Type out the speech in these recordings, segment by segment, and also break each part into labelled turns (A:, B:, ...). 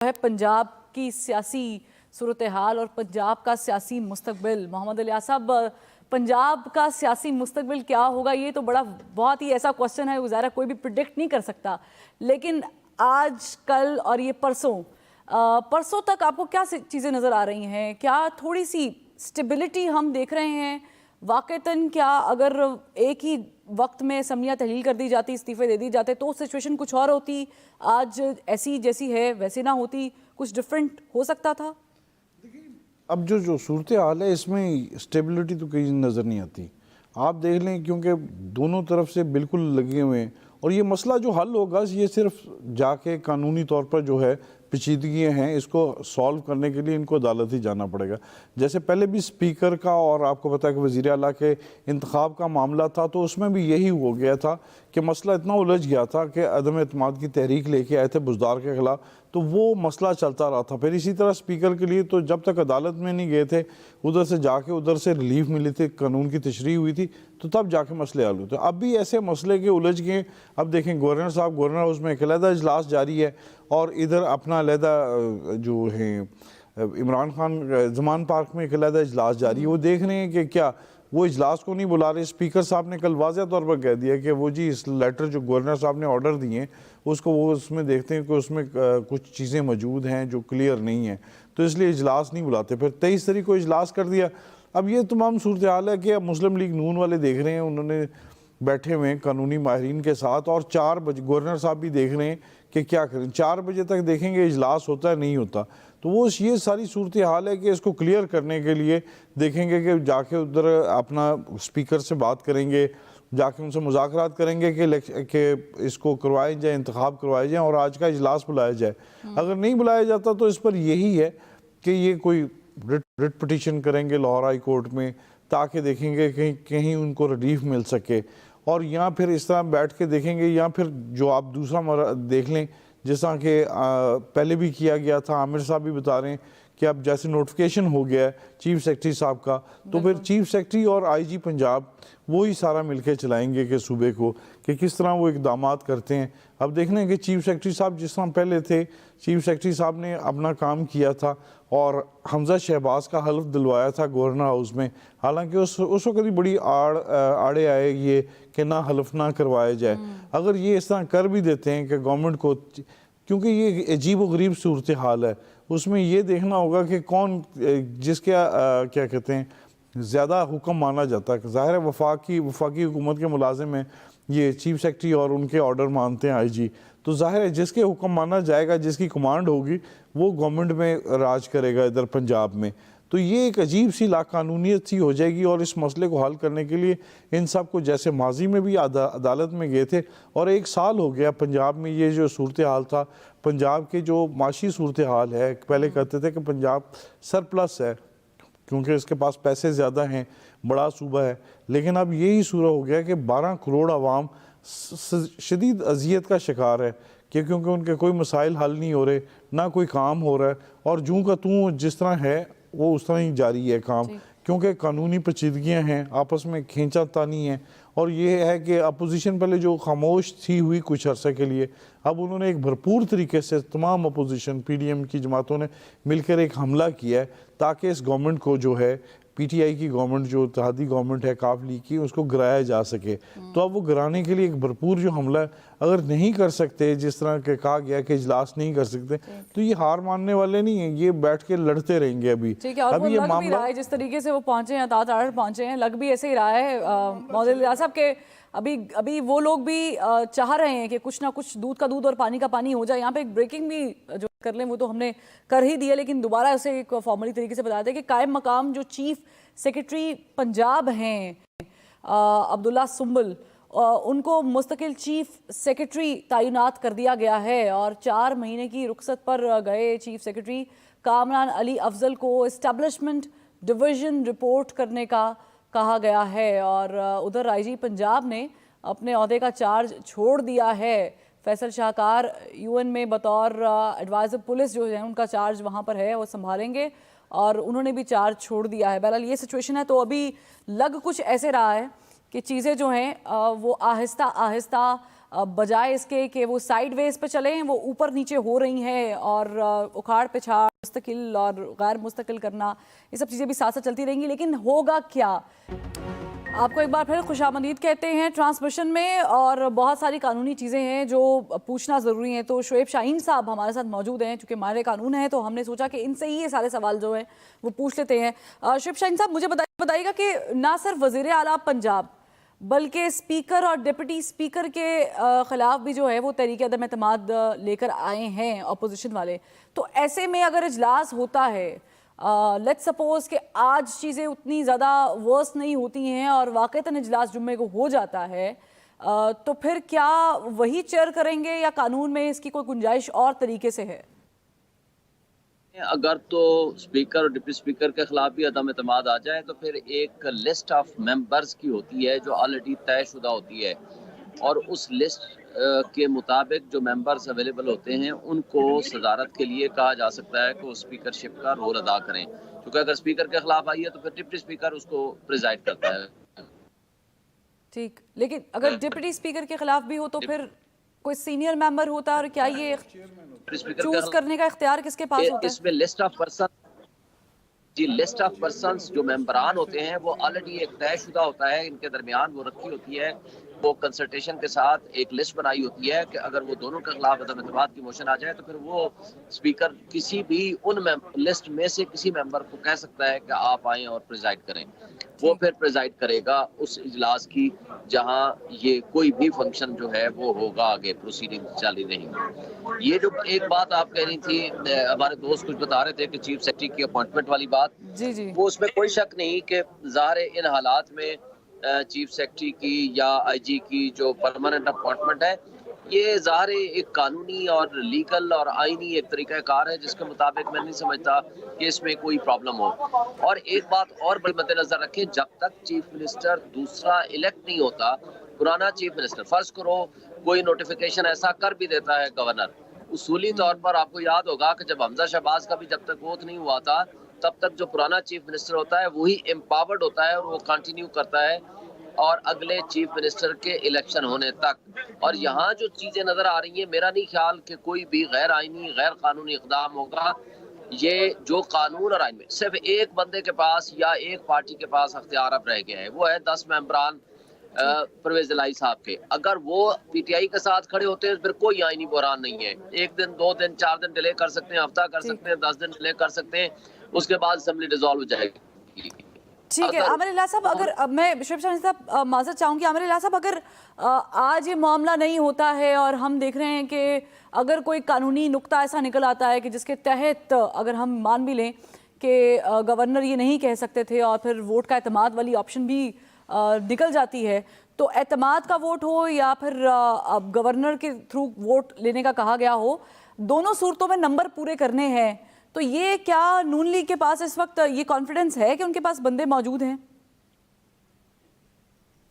A: ہے पंजाब की सियासी सूरत हाल और पंजाब का सियासी मुस्तकबिल। मोहम्मद इलियास साहब, पंजाब का सियासी मुस्तकबिल क्या होगा, ये तो बहुत ही ऐसा क्वेश्चन है, ज़ाहिर कोई भी प्रिडिक्ट नहीं कर सकता। लेकिन आज कल और ये परसों तक आपको क्या चीज़ें नज़र आ रही हैं? क्या थोड़ी सी स्टेबिलिटी हम देख रहे हैं वाक़तन? क्या अगर एक ही वक्त में असम्बलियाँ तहलील कर दी जाती, इस्तीफ़े दे दी जाते, तो सिचुएशन कुछ और होती? आज ऐसी जैसी है वैसे ना होती, कुछ डिफरेंट हो सकता था?
B: अब जो सूरत हाल है इसमें स्टेबिलिटी तो कहीं नज़र नहीं आती। आप देख लें, क्योंकि दोनों तरफ से बिल्कुल लगे हुए हैं और ये मसला जो हल होगा ये सिर्फ जाके कानूनी तौर पर जो है पेचीदगियाँ हैं, इसको सॉल्व करने के लिए इनको अदालत ही जाना पड़ेगा। जैसे पहले भी स्पीकर का और आपको पता है कि वज़ीर आला के इंतखाब का मामला था, तो उसमें भी यही हो गया था कि मसला इतना उलझ गया था कि अदम एतमाद की तहरीक लेके आए थे बुज़दार के ख़िलाफ़, तो वो मसला चलता रहा था। फिर इसी तरह स्पीकर के लिए तो जब तक अदालत में नहीं गए थे, उधर से जाके उधर से रिलीफ मिली थी, कानून की तशरीह हुई थी, तो तब जाके मसले हल होते। अब भी ऐसे मसले के उलझ गए। अब देखें, गवर्नर साहब गवर्नर हाउस में एक अलहदा इजलास जारी है और इधर अपना अलहदा जो है इमरान खान ज़मान पार्क में एक अलहदा इजलास जारी है। वो देख रहे हैं कि क्या वो इजलास को नहीं बुला रहे। स्पीकर साहब ने कल वाज़ह तौर पर कह दिया कि वो जी इस लेटर जो गवर्नर साहब ने ऑर्डर दिए उसको वो उसमें देखते हैं कि उसमें कुछ चीज़ें मौजूद हैं जो क्लियर नहीं हैं, तो इसलिए इजलास नहीं बुलाते। फिर 23 तारीख को इजलास कर दिया। अब ये तमाम सूरत हाल है कि मुस्लिम लीग नून वाले देख रहे हैं, उन्होंने बैठे हुए हैं कानूनी माहिरीन के साथ, और 4 बजे गवर्नर साहब भी देख रहे हैं कि क्या करें। 4 बजे तक देखेंगे इजलास होता है नहीं होता, तो वो ये सारी सूरत हाल है कि इसको क्लियर करने के लिए देखेंगे कि जाके उधर अपना स्पीकर से बात करेंगे, जाके उनसे मुज़ाकरात करेंगे कि इसको करवाए जाए, इंतखाब करवाए जाए और आज का इजलास बुलाया जाए। अगर नहीं बुलाया जाता तो इस पर यही है कि ये कोई रिट पिटीशन करेंगे लाहौर हाई कोर्ट में, ताकि देखेंगे कहीं उनको रिलीफ मिल सके। और या फिर इस तरह बैठ के देखेंगे, या फिर जो आप दूसरा देख लें जिस तरह के पहले भी किया गया था, आमिर साहब भी बता रहे हैं कि अब जैसे नोटिफिकेशन हो गया है चीफ सेक्रेटरी साहब का, तो फिर चीफ सेक्रेटरी और आईजी पंजाब वो ही सारा मिलके चलाएंगे कि सूबे को कि किस तरह वो इकदामात करते हैं। अब देखने कि चीफ सेक्रेटरी साहब जिस तरह पहले थे, चीफ सेक्रेटरी साहब ने अपना काम किया था और हमजा शहबाज का हल्फ दिलवाया था गवर्नर हाउस में, हालांकि उस वक्त भी बड़ी आड़े आए ये कि ना हल्फ ना करवाया जाए। अगर ये इस तरह कर भी देते हैं कि गवर्नमेंट को, क्योंकि ये अजीब व गरीब सूरत हाल है, उसमें ये देखना होगा कि कौन जिसके क्या कहते हैं ज़्यादा हुक्म माना जाता है। ज़ाहिर है वफाकी हुकूमत के मुलाजिम हैं ये, चीफ सेक्रेटरी और उनके ऑर्डर मानते हैं आईजी, तो ज़ाहिर है जिसके हुक्म माना जाएगा, जिसकी कमांड होगी, वो गवर्नमेंट में राज करेगा इधर पंजाब में। तो ये एक अजीब सी लाकानूनियत सी हो जाएगी। और इस मसले को हल करने के लिए इन सब को, जैसे माजी में भी अदालत में गए थे और 1 साल हो गया पंजाब में ये जो सूरत हाल था, पंजाब के जो माशी सूरत हाल है, पहले कहते थे कि पंजाब सरप्लस है क्योंकि इसके पास पैसे ज़्यादा हैं, बड़ा सूबा है, लेकिन अब यही सूरत हो गया कि 12 करोड़ आवाम शदीद अजियत का शिकार है कि क्योंकि उनके कोई मसाइल हल नहीं हो रहे, ना कोई काम हो रहा है, और जूँ का तूँ जिस तरह है वो उस तरह ही जारी है काम, क्योंकि कानूनी पेचीदगियाँ हैं, आपस में खींचातानी है। और ये है कि अपोजिशन पहले जो खामोश थी हुई कुछ अरसे के लिए, अब उन्होंने एक भरपूर तरीके से तमाम अपोजिशन पीडीएम की जमातों ने मिलकर एक हमला किया है ताकि इस गवर्नमेंट को जो है पीटीआई की गवर्नमेंट, जो इत्तेहादी गवर्नमेंट है काफ लीग की, उसको गिराया जा सके। तो अब वो गिराने के लिए एक भरपूर जो हमला है, अगर नहीं कर सकते, जिस तरह के कहा गया कि इजलास नहीं कर सकते, तो ये हार मानने वाले नहीं है, ये बैठ के लड़ते रहेंगे। अभी
A: अभी ये मामला जिस तरीके से वो पहुंचे हैं, तात पहुंचे हैं, लग भी ऐसे ही रहा है मोहम्मद इलियास साहब के अभी वो लोग भी चाह रहे हैं कि कुछ ना कुछ दूध का दूध और पानी का पानी हो जाए। यहाँ पे एक ब्रेकिंग भी जो कर लें वो तो हमने कर ही दिया, लेकिन दोबारा उसे एक फॉर्मली तरीके से बता दें कि कायम मकाम जो चीफ सेक्रेटरी पंजाब हैं अब्दुल्ला सुंबल, उनको मुस्तकिल चीफ सेक्रेटरी तैनात कर दिया गया है और 4 महीने की रुखसत पर गए चीफ सेक्रेटरी कामरान अली अफजल को एस्टेब्लिशमेंट डिवीज़न रिपोर्ट करने का कहा गया है। और उधर आईजी पंजाब ने अपने ओहदे का चार्ज छोड़ दिया है। फैसल शाहकार यूएन में बतौर एडवाइज़र पुलिस जो है उनका चार्ज वहाँ पर है, वो संभालेंगे, और उन्होंने भी चार्ज छोड़ दिया है। बहरहाल ये सिचुएशन है। तो अभी लग कुछ ऐसे रहा है कि चीज़ें जो हैं वो आहिस्ता आहिस्ता बजाय इसके कि वो साइड वेज पे चलें वो ऊपर नीचे हो रही हैं और उखाड़ पिछाड़ मुस्तकिल और गैर मुस्तकिल करना ये सब चीज़ें भी साथ साथ चलती रहेंगी। लेकिन होगा क्या? आपको एक बार फिर खुशामदीद कहते हैं ट्रांसमिशन में, और बहुत सारी कानूनी चीज़ें हैं जो पूछना ज़रूरी है। तो शोएब शाहीन साहब हमारे साथ मौजूद हैं, चूँकि माहिर कानून है तो हमने सोचा कि इनसे ही ये सारे सवाल जो हैं वो पूछ लेते हैं। शोएब शाहीन साहब, मुझे बताइएगा कि ना सिर्फ वज़ीर आला पंजाब बल्कि स्पीकर और डिप्टी स्पीकर के ख़िलाफ़ भी जो है वो तहरीक अदम एतमाद लेकर आए हैं अपोजिशन वाले। तो ऐसे में अगर इजलास होता है, लेट्स सपोज कि आज चीज़ें उतनी ज़्यादा वर्स नहीं होती हैं और वाक़तन इजलास जुम्मे को हो जाता है, तो फिर क्या वही चेयर करेंगे या कानून में इसकी कोई गुंजाइश और तरीके से है?
C: अगर तो स्पीकर और डिप्टी स्पीकर के खिलाफ भी अदम एतमाद आ जाए तो फिर एक लिस्ट ऑफ मेंबर्स की होती है जो ऑलरेडी तयशुदा होती है, और उस लिस्ट के मुताबिक जो मेंबर्स अवेलेबल होते हैं उनको सदारत के लिए कहा जा सकता है कि वो स्पीकरशिप का रोल अदा करें। क्योंकि अगर स्पीकर के खिलाफ आई है तो फिर डिप्टी स्पीकर उसको प्रिजाइड करता है।
A: ठीक, लेकिन अगर डिप्टी स्पीकर के खिलाफ भी हो तो फिर कोई सीनियर मेंबर होता है, और क्या ये चूज करने का इख्तियार किसके पास होता है?
C: इसमें लिस्ट ऑफ पर्सन्स जो मेंबरान होते हैं वो ऑलरेडी एक तयशुदा होता है, इनके दरमियान वो रखी होती है, वो कंसल्टेशन के साथ एक लिस्ट बनाई होती है कि अगर वो दोनों के खिलाफ अदम एतमाद की मोशन आ जाए तो फिर वो स्पीकर किसी भी उन लिस्ट में से किसी मेंबर को कह सकता है कि आप आएँ और प्रिजाइड करें। वो फिर प्रिजाइड करेगा उस इजलास की जहां ये कोई भी फंक्शन जो है वो होगा, आगे प्रोसीडिंग जारी रहेंगी। ये जो एक बात आप कह रही थी, हमारे दोस्त कुछ बता रहे थे कि चीफ सेक्रेटरी की अपॉइंटमेंट वाली बात,
A: जी
C: वो उसमें कोई शक नहीं कि ज़ाहिर इन हालात में चीफ सेक्रेटरी की या आईजी की जो परमानेंट अपॉइंटमेंट है, ये ज़ाहिर एक कानूनी और लीगल और आईनी एक तरीक़ाकार है जिसके मुताबिक मैं नहीं समझता कि इसमें कोई प्रॉब्लम हो। और एक बात और बड़ी मद्देनज़र रखें, जब तक चीफ मिनिस्टर दूसरा इलेक्ट नहीं होता, पुराना चीफ मिनिस्टर, फर्ज करो कोई नोटिफिकेशन ऐसा कर भी देता है गवर्नर, उसूली तौर पर आपको याद होगा कि जब हमजा शहबाज का भी जब तक वोट नहीं हुआ था तब तक जो पुराना चीफ मिनिस्टर होता है वही एम्पावर्ड होता है और वो कंटिन्यू करता है और अगले चीफ मिनिस्टर के इलेक्शन होने तक। और यहाँ जो चीज़ें नज़र आ रही हैं, मेरा नहीं ख्याल कि कोई भी गैर आइनी गैर कानूनी इक़दाम होगा। ये जो कानून और आइन में सिर्फ एक बंदे के पास या एक पार्टी के पास अख्तियार अब रह गया है, वो है 10 मेंबरान परवेज इलाही साहब के। अगर वो पीटीआई के साथ खड़े होते हैं फिर कोई आइनी बहरान नहीं है। 1 दिन 2 दिन 4 दिन डिले कर सकते हैं, हफ्ता कर सकते हैं, 10 दिन डिले कर सकते हैं, उसके बाद असेंबली डिसॉल्व हो जाएगी।
A: ठीक है आमिर इलाही साहब, अगर मैं शोएब शाहीन साहब माजरत चाहूँगी, आमिर इलाही साहब अगर आज ये मामला नहीं होता है और हम देख रहे हैं कि अगर कोई कानूनी नुक्ता ऐसा निकल आता है कि जिसके तहत अगर हम मान भी लें कि गवर्नर ये नहीं कह सकते थे और फिर वोट का एतमाद वाली ऑप्शन भी निकल जाती है, तो एतमाद का वोट हो या फिर गवर्नर के थ्रू वोट लेने का कहा गया हो, दोनों सूरतों में नंबर पूरे करने हैं, तो ये क्या नून लीग के पास इस वक्त ये कॉन्फिडेंस है कि उनके पास बंदे मौजूद हैं?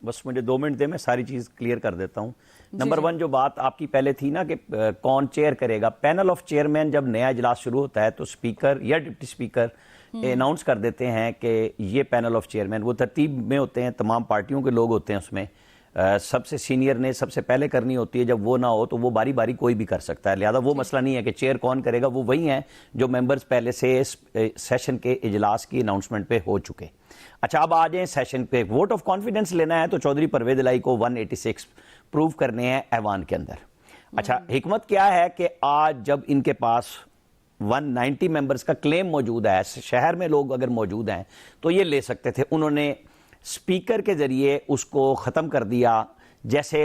D: बस मुझे 2 मिनट दे, मैं सारी चीज़ क्लियर कर देता हूँ। नंबर 1 जो बात आपकी पहले थी ना कि कौन चेयर करेगा, पैनल ऑफ चेयरमैन जब नया इजलास शुरू होता है तो स्पीकर या डिप्टी स्पीकर अनाउंस कर देते हैं कि ये पैनल ऑफ चेयरमैन, वो तरतीब में होते हैं, तमाम पार्टियों के लोग होते हैं उसमें, सबसे सीनियर ने सबसे पहले करनी होती है। जब वो ना हो तो वो बारी बारी कोई भी कर सकता है, लिहाजा वो मसला नहीं है कि चेयर कौन करेगा, वो वही हैं जो मेंबर्स पहले से सेशन के इजलास की अनाउंसमेंट पे हो चुके। अच्छा, अब आ जाएं सेशन पे। वोट ऑफ कॉन्फिडेंस लेना है तो चौधरी परवेज इलाही को 186 प्रूव करने हैं ऐवान के अंदर। अच्छा, हिकमत क्या है कि आज जब इनके पास 190 मेंबर्स का क्लेम मौजूद है, शहर में लोग अगर मौजूद हैं तो ये ले सकते थे, उन्होंने स्पीकर के जरिए उसको ख़त्म कर दिया, जैसे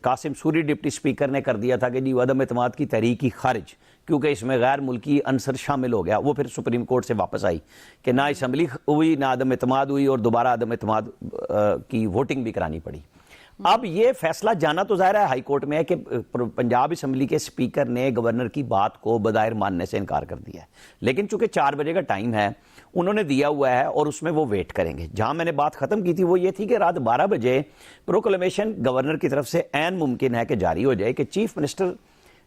D: कासिम सूरी डिप्टी स्पीकर ने कर दिया था कि जी अदम एतमाद की तहरीक ही खारिज, क्योंकि इसमें गैर मुल्की अंसर शामिल हो गया। वो फिर सुप्रीम कोर्ट से वापस आई कि ना असम्बली हुई ना अदम एतमाद हुई और दोबारा अदम एतमाद की वोटिंग भी करानी पड़ी। अब ये फैसला जाना तो ज़ाहिर है हाई कोर्ट में है कि पंजाब असम्बली के स्पीकर ने गवर्नर की बात को बदायर मानने से इनकार कर दिया है, लेकिन चूंकि 4 बजे का टाइम है उन्होंने दिया हुआ है और उसमें वो वेट करेंगे। जहां मैंने बात खत्म की थी वो ये थी कि रात 12 बजे प्रोक्लेमेशन गवर्नर की तरफ से ऐन मुमकिन है कि जारी हो जाए कि chief minister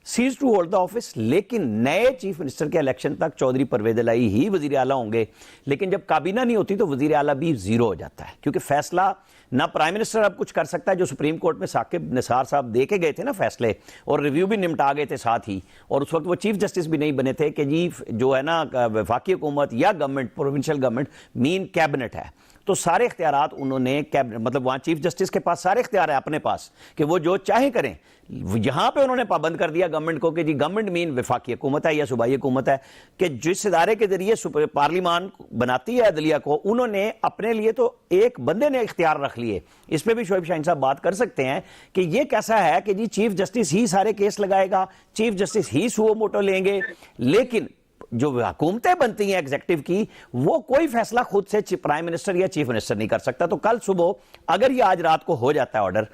D: cease to hold the office, लेकिन नए चीफ मिनिस्टर के इलेक्शन तक चौधरी परवेज इलाही ही वजीर आला होंगे। लेकिन जब काबीना नहीं होती तो वजीर आला भी जीरो हो जाता है, क्योंकि फैसला ना प्राइम मिनिस्टर अब कुछ कर सकता है, जो सुप्रीम कोर्ट में साकिब निसार साहब दे के गए थे ना फैसले, और रिव्यू भी निपटा गए थे साथ ही, और उस वक्त वो चीफ जस्टिस भी नहीं बने थे कि जी जो है ना वफाकी हुकूमत या government, provincial government mean cabinet है, तो सारे इख्तियारात उन्होंने कैबिनेट, मतलब वहाँ चीफ जस्टिस के पास सारे इख्तियार है अपने पास कि वो जो चाहे करें। यहाँ पे उन्होंने पाबंद कर दिया गवर्नमेंट को कि जी गवर्नमेंट मीन वफाकी हुकूमत है या सूबाई हुकूमत है, कि जिस इदारे के जरिए पार्लिमान बनाती है अदलिया को, उन्होंने अपने लिए तो एक बंदे ने इख्तियार रख लिए। इस पे भी शोएब शाहीन साहब बात कर सकते हैं कि ये कैसा है कि जी चीफ जस्टिस ही सारे केस लगाएगा, चीफ जस्टिस ही सुओ मोटो लेंगे, लेकिन जो हुकूमतें बनती हैं एग्जीक्यूटिव की, वो कोई फैसला खुद से प्राइम मिनिस्टर या चीफ मिनिस्टर नहीं कर सकता। तो कल सुबह अगर ये आज रात को हो जाता है ऑर्डर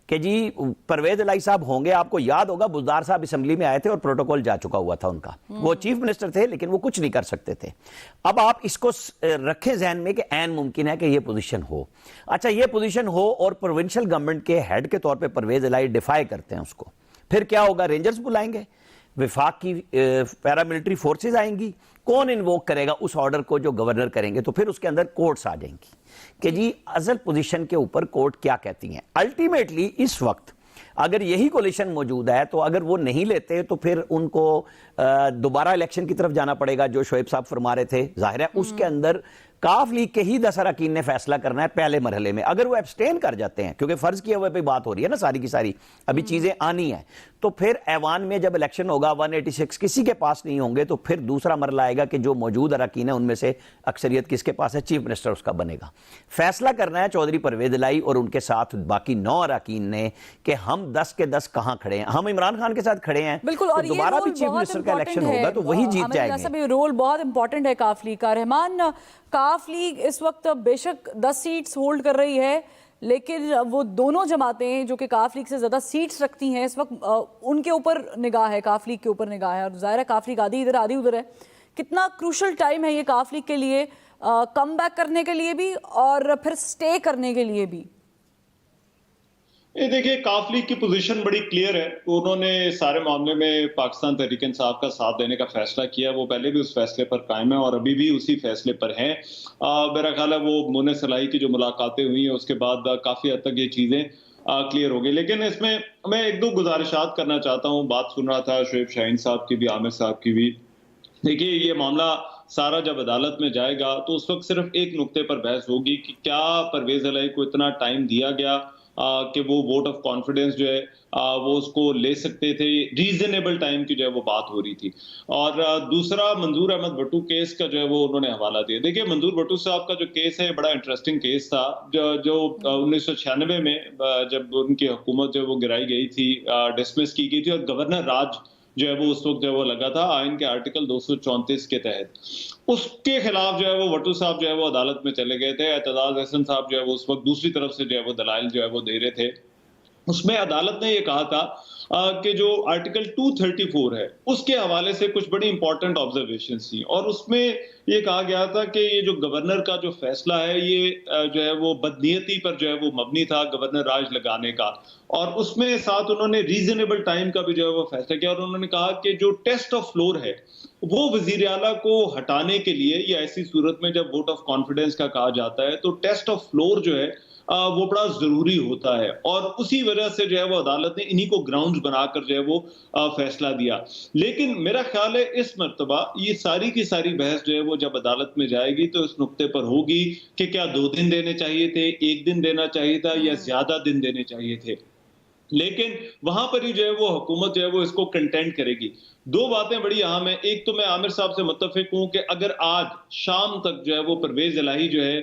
D: कि जी परवेज इलाही साहब होंगे, आपको याद होगा बुज़दार साहब असेंबली में आए थे और प्रोटोकॉल जा चुका हुआ था उनका, वो चीफ मिनिस्टर थे लेकिन वो कुछ नहीं कर सकते थे। अब आप इसको रखें जहन में कि ऐन मुमकिन है कि ये पोजीशन हो। अच्छा, ये पोजीशन हो और प्रोविंशियल गवर्नमेंट के हेड के तौर पे परवेज इलाही डिफाई करते हैं उसको, फिर क्या होगा? रेंजर्स बुलाएंगे, विफाक की पैरामिलिट्री फोर्सेस आएंगी, कौन इन्वोक करेगा उस ऑर्डर को जो गवर्नर करेंगे? तो फिर उसके अंदर कोर्ट्स आ जाएंगी कि जी असल पोजीशन के ऊपर कोर्ट क्या कहती हैं। अल्टीमेटली इस वक्त अगर यही कोलिशन मौजूद है तो अगर वो नहीं लेते तो फिर उनको दोबारा इलेक्शन की तरफ जाना पड़ेगा, जो शोएब साहब फरमा रहे थे। जाहिर है उसके अंदर काफ लीग के ही 10 अरकान ने फैसला करना है पहले मरहले में। अगर वो एब्सटेन कर जाते हैं, क्योंकि फर्ज किए हुए पे बात हो रही है ना सारी की सारी, अभी चीजें आनी है, तो फिर ऐवान में जब इलेक्शन होगा 186 किसी के पास नहीं होंगे, तो फिर दूसरा मरला आएगा कि जो मौजूद अरकान है उनमें से अक्सरियत किसके पास है? चीफ मिनिस्टर उसका बनेगा। फैसला करना है चौधरी परवेज इलाही और उनके साथ बाकी 9 अरकान ने कि हम 10 के 10 कहां खड़े हैं। हम इमरान खान के साथ खड़े हैं,
A: बिल्कुल,
D: तो
A: और
D: दोबारा भी चीफ मिनिस्टर का इलेक्शन होगा तो वही जीत जाएंगे।
A: रोल बहुत इंपॉर्टेंट है काफ लीग का। रहमान, काफ लीग इस वक्त बेशक 10 सीट्स होल्ड कर रही है, लेकिन वो दोनों जमातें जो कि काफ लीग से ज्यादा सीट्स रखती हैं इस वक्त, उनके ऊपर निगाह है, काफ लीग के ऊपर निगाह है। और जाहिर है काफ लीग आधी इधर आधी उधर है। कितना क्रूशल टाइम है ये काफ लीग के लिए, कम बैक करने के लिए भी और फिर स्टे करने के लिए भी?
E: ये देखिए, काफ लीग की पोजीशन बड़ी क्लियर है। उन्होंने सारे मामले में पाकिस्तान तहरीक इंसाफ का साथ देने का फैसला किया। वो पहले भी उस फैसले पर कायम है और अभी भी उसी फैसले पर हैं। मेरा ख्याल है वो मुने सलाई की जो मुलाकातें हुई हैं उसके बाद काफी हद तक ये चीजें क्लियर हो गई। लेकिन इसमें मैं एक दो गुजारिशात करना चाहता हूँ। बात सुन रहा था शोएब शाहीन साहब की भी, आमिर साहब की भी। देखिए, ये मामला सारा जब अदालत में जाएगा तो उस वक्त सिर्फ एक नुक्ते पर बहस होगी कि क्या परवेज इलाही को इतना टाइम दिया गया कि वो वोट ऑफ कॉन्फिडेंस जो है वो उसको ले सकते थे। रीजनेबल टाइम की जो है वो बात हो रही थी। और दूसरा, मंजूर अहमद भट्टू केस का जो है वो उन्होंने हवाला दिया। देखिए, मंजूर भट्टू साहब का जो केस है बड़ा इंटरेस्टिंग केस था। जो 1996 में जब उनकी हुकूमत जो है वो गिराई गई थी, डिसमिस की गई थी, और गवर्नर राज जो है वो उस वक्त जो है वो लगा था आइन के आर्टिकल 234 के तहत। उसके खिलाफ जो है वो भट्टू साहब जो है वो अदालत में चले गए थे। एतजाज हसन साहब जो है वो उस वक्त दूसरी तरफ से जो है वो दलाइल जो है वो दे रहे थे। उसमें अदालत ने ये कहा था कि जो आर्टिकल 234 है उसके हवाले से कुछ बड़ी इंपॉर्टेंट ऑब्जर्वेशन थी, और उसमें ये कहा गया था कि ये जो गवर्नर का जो फैसला है ये जो है वो बदनीयती पर जो है वो मबनी था, गवर्नर राज लगाने का। और उसमें साथ उन्होंने रीजनेबल टाइम का भी जो है वो फैसला किया, और उन्होंने कहा कि जो टेस्ट ऑफ फ्लोर है वो वजीर आला को हटाने के लिए, या ऐसी सूरत में जब वोट ऑफ कॉन्फिडेंस का कहा जाता है तो टेस्ट ऑफ फ्लोर जो है वो बड़ा जरूरी होता है। और उसी वजह से जो है वो अदालत ने इन्हीं को ग्राउंड्स बनाकर जो है वो फैसला दिया। लेकिन मेरा ख्याल है इस मर्तबा ये सारी की सारी बहस जो है वो जब अदालत में जाएगी तो इस नुक्ते पर होगी कि क्या 2 दिन देने चाहिए थे, 1 दिन देना चाहिए था, या ज्यादा दिन देने चाहिए थे। लेकिन वहां पर ही जो है वो हुकूमत जो है वो इसको कंटेंट करेगी। 2 बातें बड़ी अहम है। एक तो मैं आमिर साहब से मुत्तफिक हूं कि अगर आज शाम तक जो है वो परवेज इलाही जो है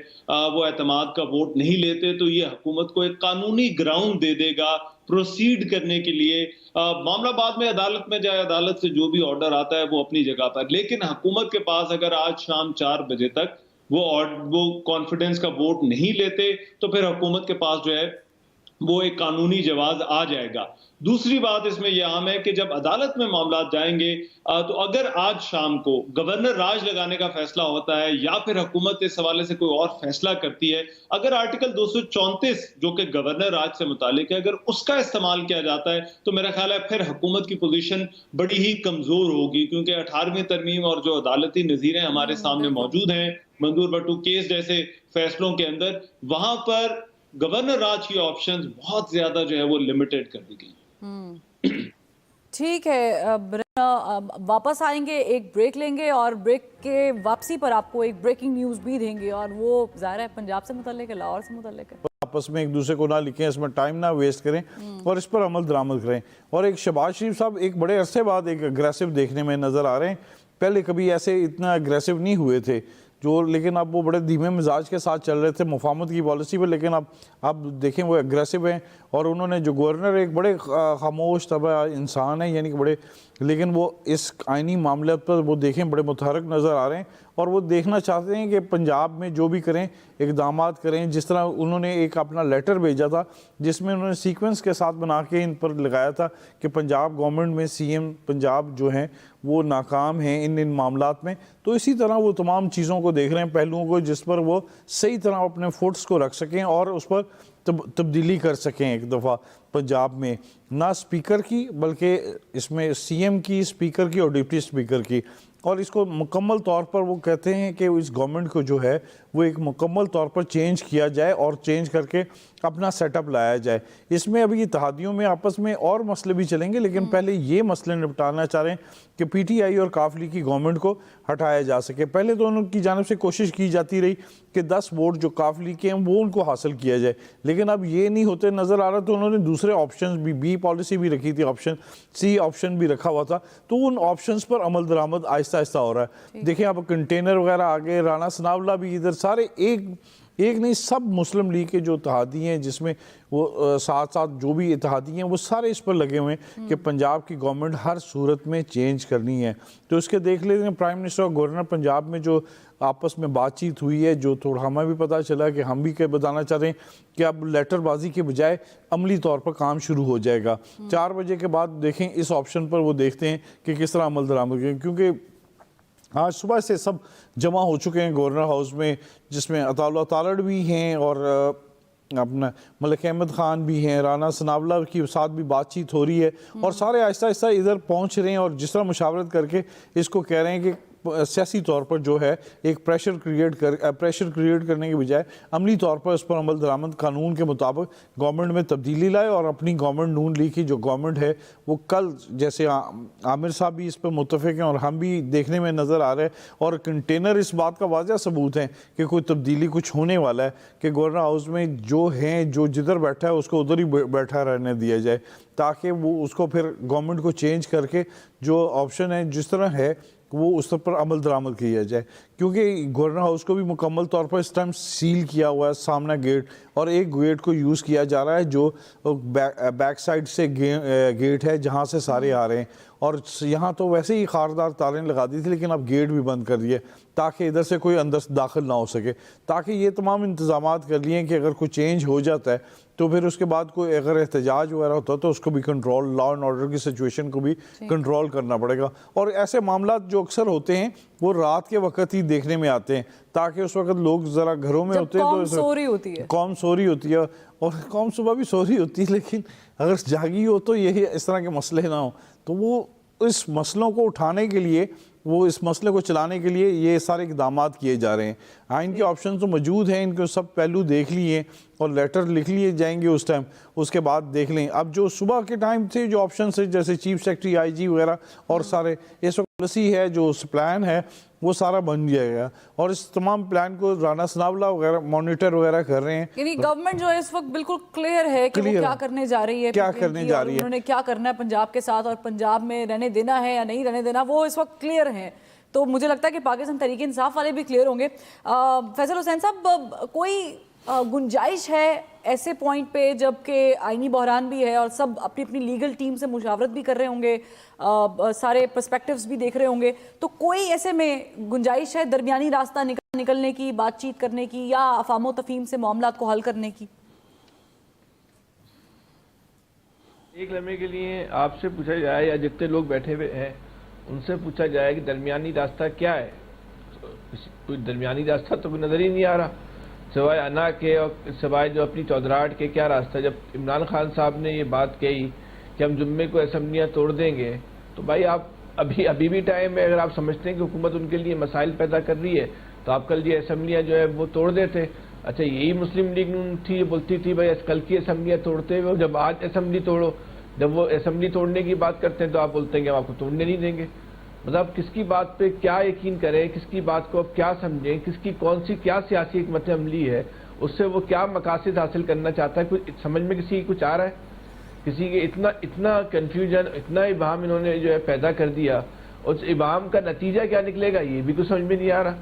E: वो एतमाद का वोट नहीं लेते तो ये हुकूमत को एक कानूनी ग्राउंड दे देगा प्रोसीड करने के लिए। मामला बाद में अदालत में जाए, अदालत से जो भी ऑर्डर आता है वो अपनी जगह पर। लेकिन हुकूमत के पास अगर आज शाम 4 बजे तक वो कॉन्फिडेंस का वोट नहीं लेते तो फिर हुकूमत के पास जो है वो एक कानूनी जवाब आ जाएगा। दूसरी बात इसमें यह आम है कि जब अदालत में मामलात जाएंगे तो अगर आज शाम को गवर्नर राज लगाने का फैसला होता है या फिर हुकूमत इस हवाले से कोई और फैसला करती है, अगर आर्टिकल 234 जो कि गवर्नर राज से मुतालिक है, अगर उसका इस्तेमाल किया जाता है तो मेरा ख्याल है फिर हुकूमत की पोजीशन बड़ी ही कमजोर होगी, क्योंकि 18वीं तरमीम और जो अदालती नज़ीरें हमारे सामने मौजूद हैं मंजूर भट्टू केस जैसे फैसलों के अंदर, वहां पर गवर्नर राज की ऑप्शंस बहुत ज्यादा जो है वो लिमिटेड कर दी गई।
A: ठीक है, अब वापस आएंगे, एक ब्रेक लेंगे और ब्रेक के वापसी पर आपको एक ब्रेकिंग न्यूज़ भी देंगे, और वो ज़ाहिर है पंजाब से मुतल्लिक है, लाहौर से मुतल्लिक है।
B: आपस में एक दूसरे को ना लिखें, इसमें टाइम ना वेस्ट करें और इस पर अमल दरामद करें। और एक शहबाज शरीफ साहब एक बड़े अरसे बाद एक अग्रेसिव देखने में नज़र आ रहे हैं, पहले कभी ऐसे इतना अग्रेसिव नहीं हुए थे जो, लेकिन अब वो बड़े धीमे मिजाज के साथ चल रहे थे मुफाहमत की पॉलिसी पर, लेकिन अब देखें वो एग्रेसिव हैं। और उन्होंने जो गवर्नर एक बड़े खामोश तबा इंसान है, यानी कि बड़े, लेकिन वो इस आइनी मामले पर वो देखें बड़े मुतहरक नज़र आ रहे हैं और वो देखना चाहते हैं कि पंजाब में जो भी करें इक़दामात करें। जिस तरह उन्होंने एक अपना लेटर भेजा था जिसमें उन्होंने सीक्वेंस के साथ बना के इन पर लगाया था कि पंजाब गवर्नमेंट में सीएम पंजाब जो हैं वो नाकाम हैं इन मामलात में। तो इसी तरह वो तमाम चीज़ों को देख रहे हैं, पहलुओं को, जिस पर वो सही तरह अपने फुट्स को रख सकें और उस पर तब्दीली कर सकें एक दफ़ा पंजाब में, ना स्पीकर की बल्कि इसमें सीएम की, स्पीकर की और डिप्टी स्पीकर की। और इसको मुकम्मल तौर पर वो कहते हैं कि इस गवर्नमेंट को जो है वो एक मुकम्मल तौर पर चेंज किया जाए और चेंज करके अपना सेटअप लाया जाए। इसमें अभी इत्तेहादियों में आपस में और मसले भी चलेंगे, लेकिन पहले ये मसले निपटाना चाह रहे हैं कि पीटीआई और काफ लीग की गवर्नमेंट को हटाया जा सके। पहले तो उनकी जानिब से कोशिश की जाती रही कि 10 वोट जो काफ लीग के हैं वो उनको हासिल किया जाए, लेकिन अब ये नहीं होते नज़र आ रहा। तो उन्होंने दूसरे ऑप्शन भी, बी पॉलिसी भी रखी थी, ऑप्शन सी ऑप्शन भी रखा हुआ था, तो उन ऑप्शंस पर अमल दरामद आहिस्ता आहिस्ता हो रहा है। देखिए अब कंटेनर वगैरह आगे, राना सनावला भी इधर, सारे एक नहीं सब मुस्लिम लीग के जो इत्तेहादी हैं, जिसमें वो साथ साथ जो भी इत्तेहादी हैं वो सारे इस पर लगे हुए हैं कि पंजाब की गवर्नमेंट हर सूरत में चेंज करनी है। तो इसके देख लेते हैं प्राइम मिनिस्टर और गवर्नर पंजाब में जो आपस में बातचीत हुई है, जो थोड़ा हमें भी पता चला कि हम भी क्या बताना चाह रहे हैं कि अब लेटरबाजी के बजाय अमली तौर पर काम शुरू हो जाएगा। 4 बजे के बाद देखें इस ऑप्शन पर वो देखते हैं कि किस तरह अमल दरामद करें, क्योंकि आज सुबह से सब जमा हो चुके हैं गवर्नर हाउस में, जिसमें अताउल्लाह तालड़ भी हैं और अपना मलिक अहमद ख़ान भी हैं, राना सनावला की साथ भी बातचीत हो रही है और सारे आहिस्ता आहिस्ता इधर पहुंच रहे हैं। और जिस तरह मुशावरत करके इसको कह रहे हैं कि सियासी तौर पर जो है एक प्रेशर क्रिएट करने के बजाय अमली तौर पर इस पर अमल दरामद कानून के मुताबिक गवर्नमेंट में तब्दीली लाए और अपनी गवर्नमेंट नून लीग की जो गवर्नमेंट है वो कल, जैसे आमिर साहब भी इस पर मुत्तफिक हैं और हम भी देखने में नज़र आ रहे हैं, और कंटेनर इस बात का वाज़ह सबूत है कि कोई तब्दीली कुछ होने वाला है कि गवर्नर हाउस में जो हैं, जो जिधर बैठा है उसको उधर ही बैठा रहने दिया जाए, ताकि वो उसको फिर गवर्नमेंट को चेंज करके जो ऑप्शन है जिस तरह है वो उस पर अमल दरामद किया जाए। क्योंकि गवर्नर हाउस को भी मुकम्मल तौर पर इस टाइम सील किया हुआ है सामना गेट, और एक गेट को यूज़ किया जा रहा है जो बैक साइड से गेट है जहां से सारे आ रहे हैं, और यहाँ तो वैसे ही खारदार तारें लगा दी थी लेकिन अब गेट भी बंद कर दिए ताकि इधर से कोई अंदर दाखिल ना हो सके, ताकि ये तमाम इंतजामात कर लिए कि अगर कोई चेंज हो जाता है तो फिर उसके बाद कोई अगर एहतजाज वगैरह होता है तो उसको भी कंट्रोल, लॉ एंड ऑर्डर की सिचुएशन को भी कंट्रोल करना पड़ेगा। और ऐसे मामला जो अक्सर होते हैं वो रात के वक्त ही देखने में आते हैं, ताकि उस वक्त लोग ज़रा घरों में होते हैं, तो
A: सो रही होती है,
B: कौम सो रही होती है और कौम सुबह भी सो रही होती है, लेकिन अगर जागी हो तो यही इस तरह के मसले ना हो, तो वो इस मसलों को उठाने के लिए, वो इस मसले को चलाने के लिए ये सारे इक़दामात किए जा रहे हैं। आइन के ऑप्शन तो मौजूद हैं, इनके सब पहलू देख लिए और लेटर लिख लिए जाएंगे उस टाइम, उसके बाद देख लें। अब जो सुबह के टाइम थे जो ऑप्शन है जैसे चीफ सेक्रेटरी, आईजी वगैरह और सारे इस वक्त पॉलिसी है, जो प्लान है वो सारा बन जाएगा, और इस तमाम प्लान को राना सनावला वगैरह मॉनिटर वगैरह कर रहे हैं।
A: यानी गवर्नमेंट जो है इस वक्त बिल्कुल क्लियर है कि वो क्या करने जा रही है,
B: क्या करने जा रही है,
A: उन्होंने क्या करना है पंजाब के साथ, और पंजाब में रहने देना है या नहीं रहने देना, वो इस वक्त क्लियर है। तो मुझे लगता है कि पाकिस्तान तहरीक इंसाफ वाले भी क्लियर होंगे। फैसल हुसैन साहब, कोई गुंजाइश है ऐसे पॉइंट पे जबकि आईनी बहरान भी है और सब अपनी अपनी लीगल टीम से मुशावरत भी कर रहे होंगे, सारे पर्सपेक्टिव्स भी देख रहे होंगे, तो कोई ऐसे में गुंजाइश है दरमियानी रास्ता निकलने की, बातचीत करने की, या अफामो तफहीम से मामलात को हल करने की?
F: ایک لمحے کے لیے آپ سے پوچھا جائے یا جتنے لوگ بیٹھے ہوئے ہیں ان سے پوچھا جائے کہ درمیانی راستہ کیا ہے، کوئی درمیانی راستہ تو کوئی نظر ہی نہیں آ رہا سوائے انا کے اور سوائے جو اپنی چودراہٹ کے. کیا راستہ؟ جب عمران خان صاحب نے یہ بات کہی کہ ہم جمعے کو اسمبلیاں توڑ دیں گے تو بھائی آپ ابھی بھی ٹائم ہے. اگر آپ سمجھتے ہیں کہ حکومت ان کے لیے مسائل پیدا کر رہی ہے تو آپ کل یہ اسمبلیاں جو ہے وہ توڑ دیتے. اچھا یہی مسلم لیگ تھی بولتی تھی بھائی کل کی اسمبلیاں توڑتے ہوئے جب آج اسمبلی توڑو، جب وہ اسمبلی توڑنے کی بات کرتے ہیں تو آپ بولتے ہیں کہ ہم آپ کو توڑنے نہیں دیں گے. مطلب کس کی بات پہ کیا یقین کریں، کس کی بات کو اب کیا سمجھیں، کس کی کون سی کیا سیاسی حکمت عملی ہے، اس سے وہ کیا مقاصد حاصل کرنا چاہتا ہے. کچھ سمجھ میں کسی کی کچھ آ رہا ہے؟ کسی کے اتنا کنفیوژن، اتنا ابہام انہوں نے جو ہے پیدا کر دیا، اور اس ابہام کا نتیجہ کیا نکلے گا یہ بھی کچھ سمجھ میں نہیں آ رہا.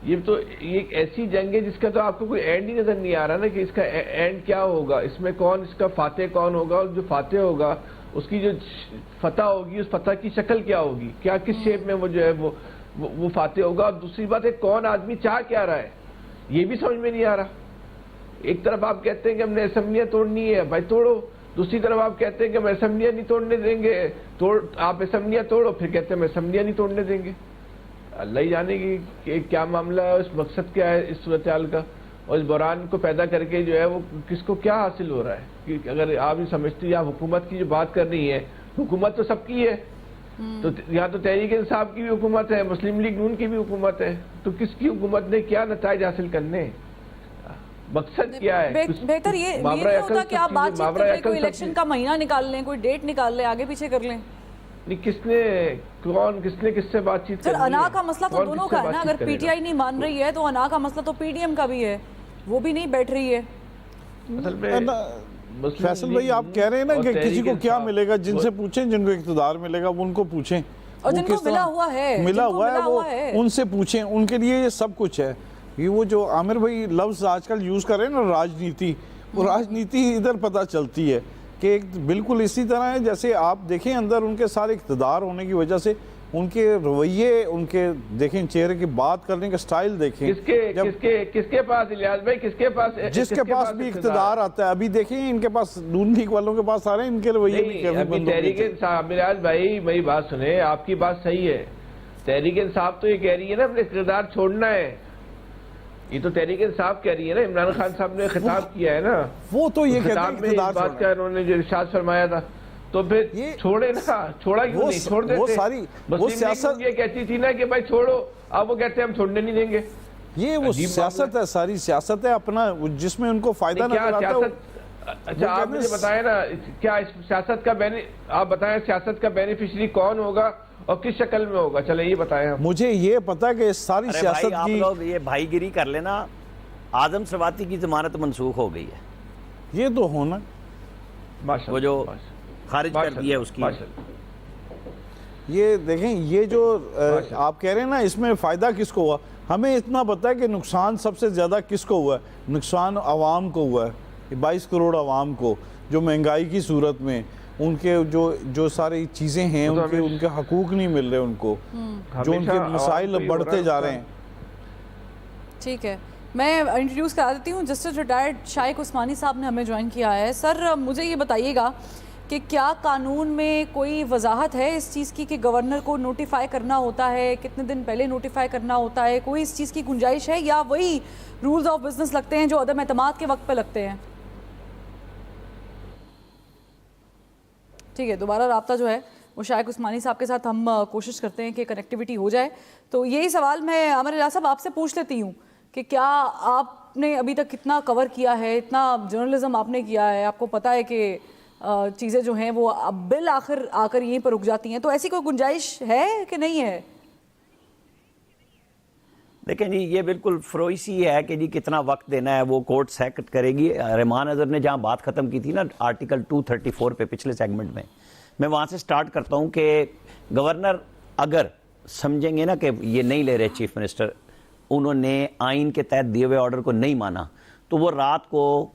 F: یہ ایک ایسی جنگ ہے جس کا تو آپ کو کوئی اینڈ ہی نظر نہیں آ رہا نا کہ اس کا اینڈ کیا ہوگا، اس میں کون اس کا فاتح کون ہوگا، اور جو فاتح ہوگا اس کی جو فتح ہوگی اس فتح کی شکل کیا ہوگی، کیا کس شیپ میں وہ جو ہے وہ فاتح ہوگا. اور دوسری بات ہے کون آدمی چاہ کیا رہا ہے یہ بھی سمجھ میں نہیں آ رہا. ایک طرف آپ کہتے ہیں کہ ہم نے اسمبلیاں توڑنی ہے، بھائی توڑو. دوسری طرف آپ کہتے ہیں کہ ہم اسمبلیاں نہیں توڑنے دیں گے، آپ اسمبلیاں توڑو، پھر کہتے ہیں ہم اسمبلیاں نہیں توڑنے دیں گے. اللہ ہی جانے گی کہ کیا معاملہ ہے، اس مقصد کیا ہے اس صورتحال کا، اور اس بحران کو پیدا کر کے جو ہے وہ کس کو کیا حاصل ہو رہا ہے. کہ اگر آپ یہ سمجھتے ہیں آپ حکومت کی جو بات کر رہی ہیں، حکومت تو سب کی ہے، تو یہاں تو تحریک انصاف کی بھی حکومت ہے، مسلم لیگ نون کی بھی حکومت ہے، تو کس کی حکومت نے کیا نتائج حاصل کرنے، مقصد کیا ہے.
A: بہتر یہ نہیں ہوتا کہ آپ بات چیت کر لیں، کوئی الیکشن کا مہینہ نکال لیں، کوئی ڈیٹ نکال لیں، آگے پیچھے کر لیں.
F: کس نے کس سے بات چیت
A: سر انا کا مسئلہ تو دونوں کا ہے نا. اگر پی ٹی آئی نہیں مان رہی ہے تو انا کا مسئلہ تو پی ڈی ایم کا بھی ہے، وہ بھی نہیں بیٹھ رہی ہے.
B: فیصل بھائی آپ کہہ رہے ہیں نا کہ کسی کو کیا ملے گا، جن سے پوچھیں جن کو اقتدار ملے گا ان کو پوچھیں،
A: اور جن کو ملا ہوا ہے
B: وہ ان سے پوچھیں، ان کے لیے یہ سب کچھ ہے. یہ وہ جو عامر بھائی لفظ آج کل یوز کر رہے ہیں نا راجنیتی، وہ راجنیتی ادھر پتہ چلتی ہے کہ ایک بالکل اسی طرح ہے جیسے آپ دیکھیں اندر ان کے سارے اقتدار ہونے کی وجہ سے ان کے رویے، ان کے دیکھیں چہرے کی بات کرنے کا سٹائل دیکھیں.
F: کس کے پاس الیاس بھائی، کس کے پاس،
B: جس کے پاس بھی اقتدار آتا ہے. ابھی دیکھیں ان کے پاس نون لیگ والوں کے پاس آ رہے ہیں، ان کے رویے بھی کیسے بند ہو گئے تھے.
F: الیاس بھائی میری بات سنیں، آپ کی بات صحیح ہے. تحریک انصاف تو یہ کہہ رہی ہے نا اپنے اقتدار چھوڑنا ہے، یہ تو تحریک انصاف کہہ رہی ہے نا. عمران خان صاحب نے خطاب کیا ہے نا،
B: وہ تو یہ کہتے ہیں
F: خطاب میں اس بات کا انہوں نے جو ارشاد فرمایا تھا، تو پھر چھوڑے نا، چھوڑا کیوں نہیں، چھوڑ دیتے.
B: وہ سیاست
F: یہ کہتی تھی نا کہ بھائی چھوڑو، اب وہ کہتے ہیں ہم چھوڑنے نہیں دیں گے.
B: یہ وہ سیاست ہے، ساری سیاست ہے اپنا جس میں ان کو فائدہ نظر آتا ہے.
F: اچھا آپ مجھے بتائیں نا کیا اس سیاست کا آپ بتائیں سیاست کا بینیفیشری کون ہوگا اور کس شکل میں ہوگا، چلے یہ بتائیں.
B: مجھے یہ پتا کہ ساری سیاست کی،
D: آپ لوگ یہ بھائی گیری کر لینا. اعظم سرواتی کی ضمانت منسوخ ہو گئی ہے،
B: یہ تو ہونا
D: وہ جو خارج کر دی ہے اس کی.
B: یہ دیکھیں یہ جو آپ کہہ رہے ہیں نا اس میں فائدہ کس کو ہوا، ہمیں اتنا پتا ہے کہ نقصان سب سے زیادہ کس کو ہوا ہے. نقصان عوام کو ہوا ہے، 22 کروڑ عوام کو، جو مہنگائی کی صورت میں ان کے جو ساری چیزیں ہیں ان کے حقوق نہیں مل رہے ان کو، جو ان کے مسائل بڑھتے جا رہے ہیں.
A: ٹھیک ہے، میں انٹروڈیوس کرا دیتی ہوں. جسٹس ریٹائرڈ شائق عثمانی صاحب نے ہمیں جوائن کیا ہے. سر مجھے یہ بتائیے گا کہ کیا قانون میں کوئی وضاحت ہے اس چیز کی کہ گورنر کو نوٹیفائی کرنا ہوتا ہے، کتنے دن پہلے نوٹیفائی کرنا ہوتا ہے، کوئی اس چیز کی گنجائش ہے یا وہی رولز آف بزنس لگتے ہیں جو عدم اعتماد کے وقت پہ لگتے ہیں؟ ٹھیک ہے، دوبارہ رابطہ جو ہے وہ شائق عثمانی صاحب کے ساتھ ہم کوشش کرتے ہیں کہ کنیکٹیویٹی ہو جائے. تو یہی سوال میں عامر الیاس صاحب آپ سے پوچھ لیتی ہوں کہ کیا آپ نے ابھی تک کتنا کور کیا ہے، اتنا جرنلزم آپ نے کیا ہے، آپ کو پتہ ہے کہ چیزیں جو ہیں وہ اب بالآخر آ کر یہیں پر رک جاتی ہیں، تو ایسی کوئی گنجائش ہے کہ نہیں ہے؟
D: دیکھیں جی یہ بالکل فروئسی ہے کہ جی کتنا وقت دینا ہے، وہ کورٹ سیکٹ کرے گی. رحمان اظہر نے جہاں بات ختم کی تھی نا آرٹیکل 234 پہ پچھلے سیگمنٹ میں وہاں سے سٹارٹ کرتا ہوں کہ گورنر اگر سمجھیں گے نا کہ یہ نہیں لے رہے چیف منسٹر، انہوں نے آئین کے تحت دیے ہوئے آرڈر کو نہیں مانا، تو وہ رات کو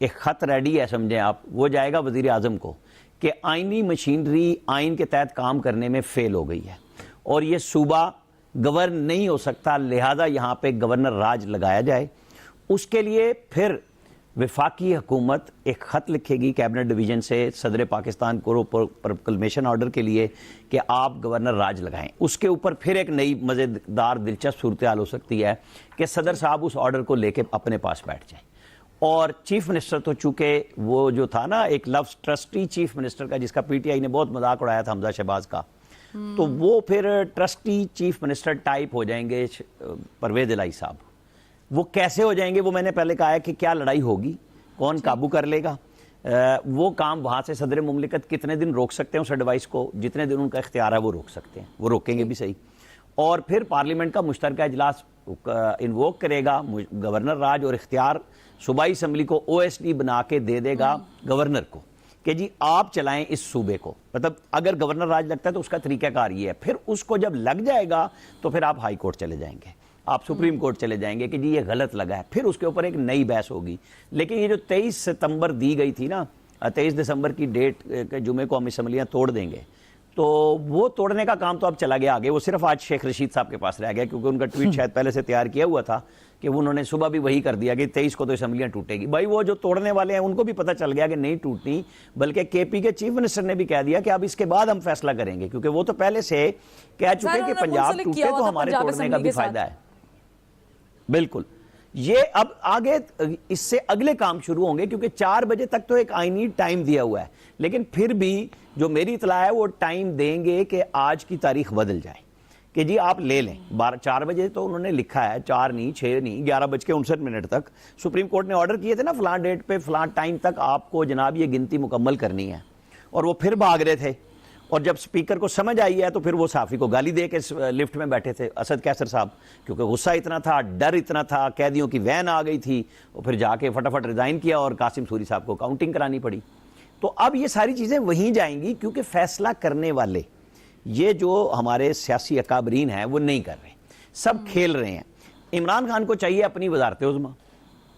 D: ایک خط ریڈی ہے سمجھیں آپ، وہ جائے گا وزیر اعظم کو کہ آئینی مشینری آئین کے تحت کام کرنے میں فیل ہو گئی ہے اور یہ صوبہ گورن نہیں ہو سکتا، لہذا یہاں پہ گورنر راج لگایا جائے. اس کے لیے پھر वफाकी हुकूमत एक ख़त लिखेगी कैबिनेट डिवीज़न से सदर पाकिस्तान को प्रोक्लेमेशन ऑर्डर के लिए कि आप गवर्नर राज लगाएं। उसके ऊपर फिर एक नई मज़ेदार दिलचस्प सूरत हाल हो सकती है कि सदर साहब उस ऑर्डर को लेके अपने पास बैठ जाएं। और चीफ मिनिस्टर तो चूँकि वो जो था ना एक लव ट्रस्टी चीफ मिनिस्टर का, जिसका पीटीआई ने बहुत मजाक उड़ाया था हमजा शहबाज का, तो वो फिर ट्रस्टी चीफ मिनिस्टर टाइप हो जाएंगे परवेज इलाही साहब। वो कैसे हो जाएंगे, वो मैंने पहले कहा है कि क्या लड़ाई होगी, कौन काबू कर लेगा, वो काम वहाँ से सदर मुमलिकत कितने दिन रोक सकते हैं उस एडवाइस को, जितने दिन उनका इख्तियार है वो रोक सकते हैं, वो रोकेंगे भी सही। और फिर पार्लियामेंट का मुश्तरका इजलास इन्वोक करेगा, गवर्नर राज और इख्तियार सूबाई असम्बली को OSD बना के दे देगा गवर्नर को कि जी आप चलाएं इस सूबे को। मतलब अगर गवर्नर राज लगता है तो उसका तरीक़ाकार ये है। फिर उसको जब लग जाएगा तो फिर आप हाई कोर्ट चले जाएंगे, आप सुप्रीम कोर्ट चले जाएंगे कि जी ये गलत लगा है, फिर उसके ऊपर एक नई बहस होगी। लेकिन ये जो 23 सितंबर दी गई थी ना, 23 दिसंबर की डेट के जुमे को हम असम्बलियाँ तोड़ देंगे, तो वो तोड़ने का काम तो अब चला गया आगे। वो सिर्फ आज शेख रशीद साहब के पास रह गया, क्योंकि उनका ट्वीट शायद पहले से तैयार किया हुआ था कि उन्होंने सुबह भी वही कर दिया कि 23 को तो असम्बलियाँ टूटेगी। भाई वो जो तोड़ने वाले हैं उनको भी पता चल गया कि नहीं टूटनी, बल्कि KP के चीफ मिनिस्टर ने भी कह दिया कि अब इसके बाद हम फैसला करेंगे, क्योंकि वो तो पहले से कह चुके कि पंजाब टूटे तो हमारे तोड़ने का भी फायदा है। बिल्कुल, ये अब आगे इससे अगले काम शुरू होंगे, क्योंकि 4 बजे तक तो एक आईनी टाइम दिया हुआ है, लेकिन फिर भी जो मेरी इतला है वो टाइम देंगे कि आज की तारीख बदल जाए कि जी आप ले लें। 4 बजे तो उन्होंने लिखा है, 4 नहीं 6 नहीं 11:59 तक सुप्रीम कोर्ट ने ऑर्डर किए थे ना, फलां डेट पे फलां टाइम तक आपको जनाब ये गिनती मुकम्मल करनी है, और वो फिर भाग रहे थे। और जब स्पीकर को समझ आई है तो फिर वो साफ़ी को गाली दे के लिफ्ट में बैठे थे असद कैसर साहब, क्योंकि गुस्सा इतना था, डर इतना था, कैदियों की वैन आ गई थी, और फिर जाके फटाफट रिज़ाइन किया और कासिम सूरी साहब को काउंटिंग करानी पड़ी। तो अब ये सारी चीज़ें वहीं जाएंगी, क्योंकि फैसला करने वाले ये जो हमारे सियासी अकाबरीन हैं वो नहीं कर रहे, सब खेल रहे हैं। इमरान खान को चाहिए अपनी वजारत उज़्मा,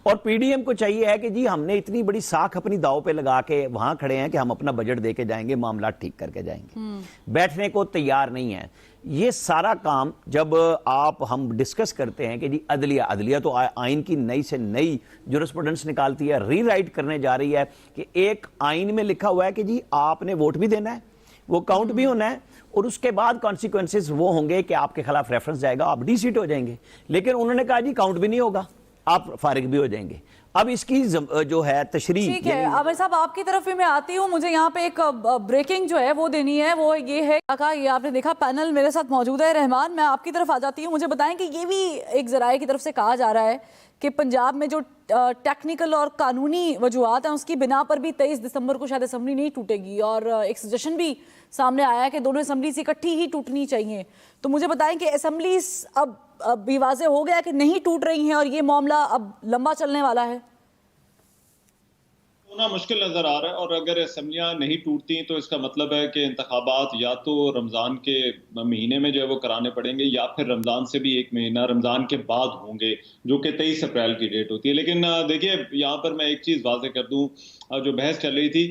D: और PDM को चाहिए है कि जी हमने इतनी बड़ी साख अपनी दाव पे लगा के वहां खड़े हैं कि हम अपना बजट दे के जाएंगे, मामला ठीक करके जाएंगे, बैठने को तैयार नहीं है। ये सारा काम जब हम डिस्कस करते हैं कि जी अदलिया तो आइन की नई से नई जुरिस्प्रूडेंस निकालती है, रीराइट करने जा रही है कि एक आइन में लिखा हुआ है कि जी आपने वोट भी देना है, वो काउंट भी होना है, और उसके बाद कॉन्सिक्वेंसेस वो होंगे कि आपके खिलाफ रेफरेंस जाएगा, आप डीसीट हो जाएंगे। लेकिन उन्होंने कहा जी काउंट भी नहीं होगा, आप फारिग भी हो जाएंगे। अब इसकी जो है तशरीह,
A: ठीक है आमिर साहब आपकी तरफ भी मैं आती हूँ, मुझे यहाँ पे एक ब्रेकिंग जो है वो देनी है, वो ये है ये आपने देखा पैनल मेरे साथ मौजूद है रहमान, मैं आपकी तरफ आ जाती हूँ। मुझे बताएं कि ये भी एक जराए की तरफ से कहा जा रहा है कि पंजाब में जो टेक्निकल और कानूनी वजूहत हैं उसकी बिना पर भी 23 दिसंबर को शायद असम्बली नहीं टूटेगी, और एक सजेशन भी सामने आया है कि दोनों असम्बलीज इकट्ठी ही टूटनी चाहिए। तो मुझे बताएं कि असम्बलीज अब भी वाज़ेह हो गया कि नहीं टूट रही हैं और ये मामला अब लंबा चलने वाला है?
E: होना मुश्किल नजर आ रहा है, और अगर असम्बलियां नहीं टूटती तो इसका मतलब है कि इंतखाबात या तो रमज़ान के महीने में जो है वो कराने पड़ेंगे, या फिर रमज़ान से भी एक महीना रमज़ान के बाद होंगे, जो कि 23 अप्रैल की डेट होती है। लेकिन देखिए यहाँ पर मैं एक चीज़ वाज़ेह कर दूँ, जो बहस चल रही थी,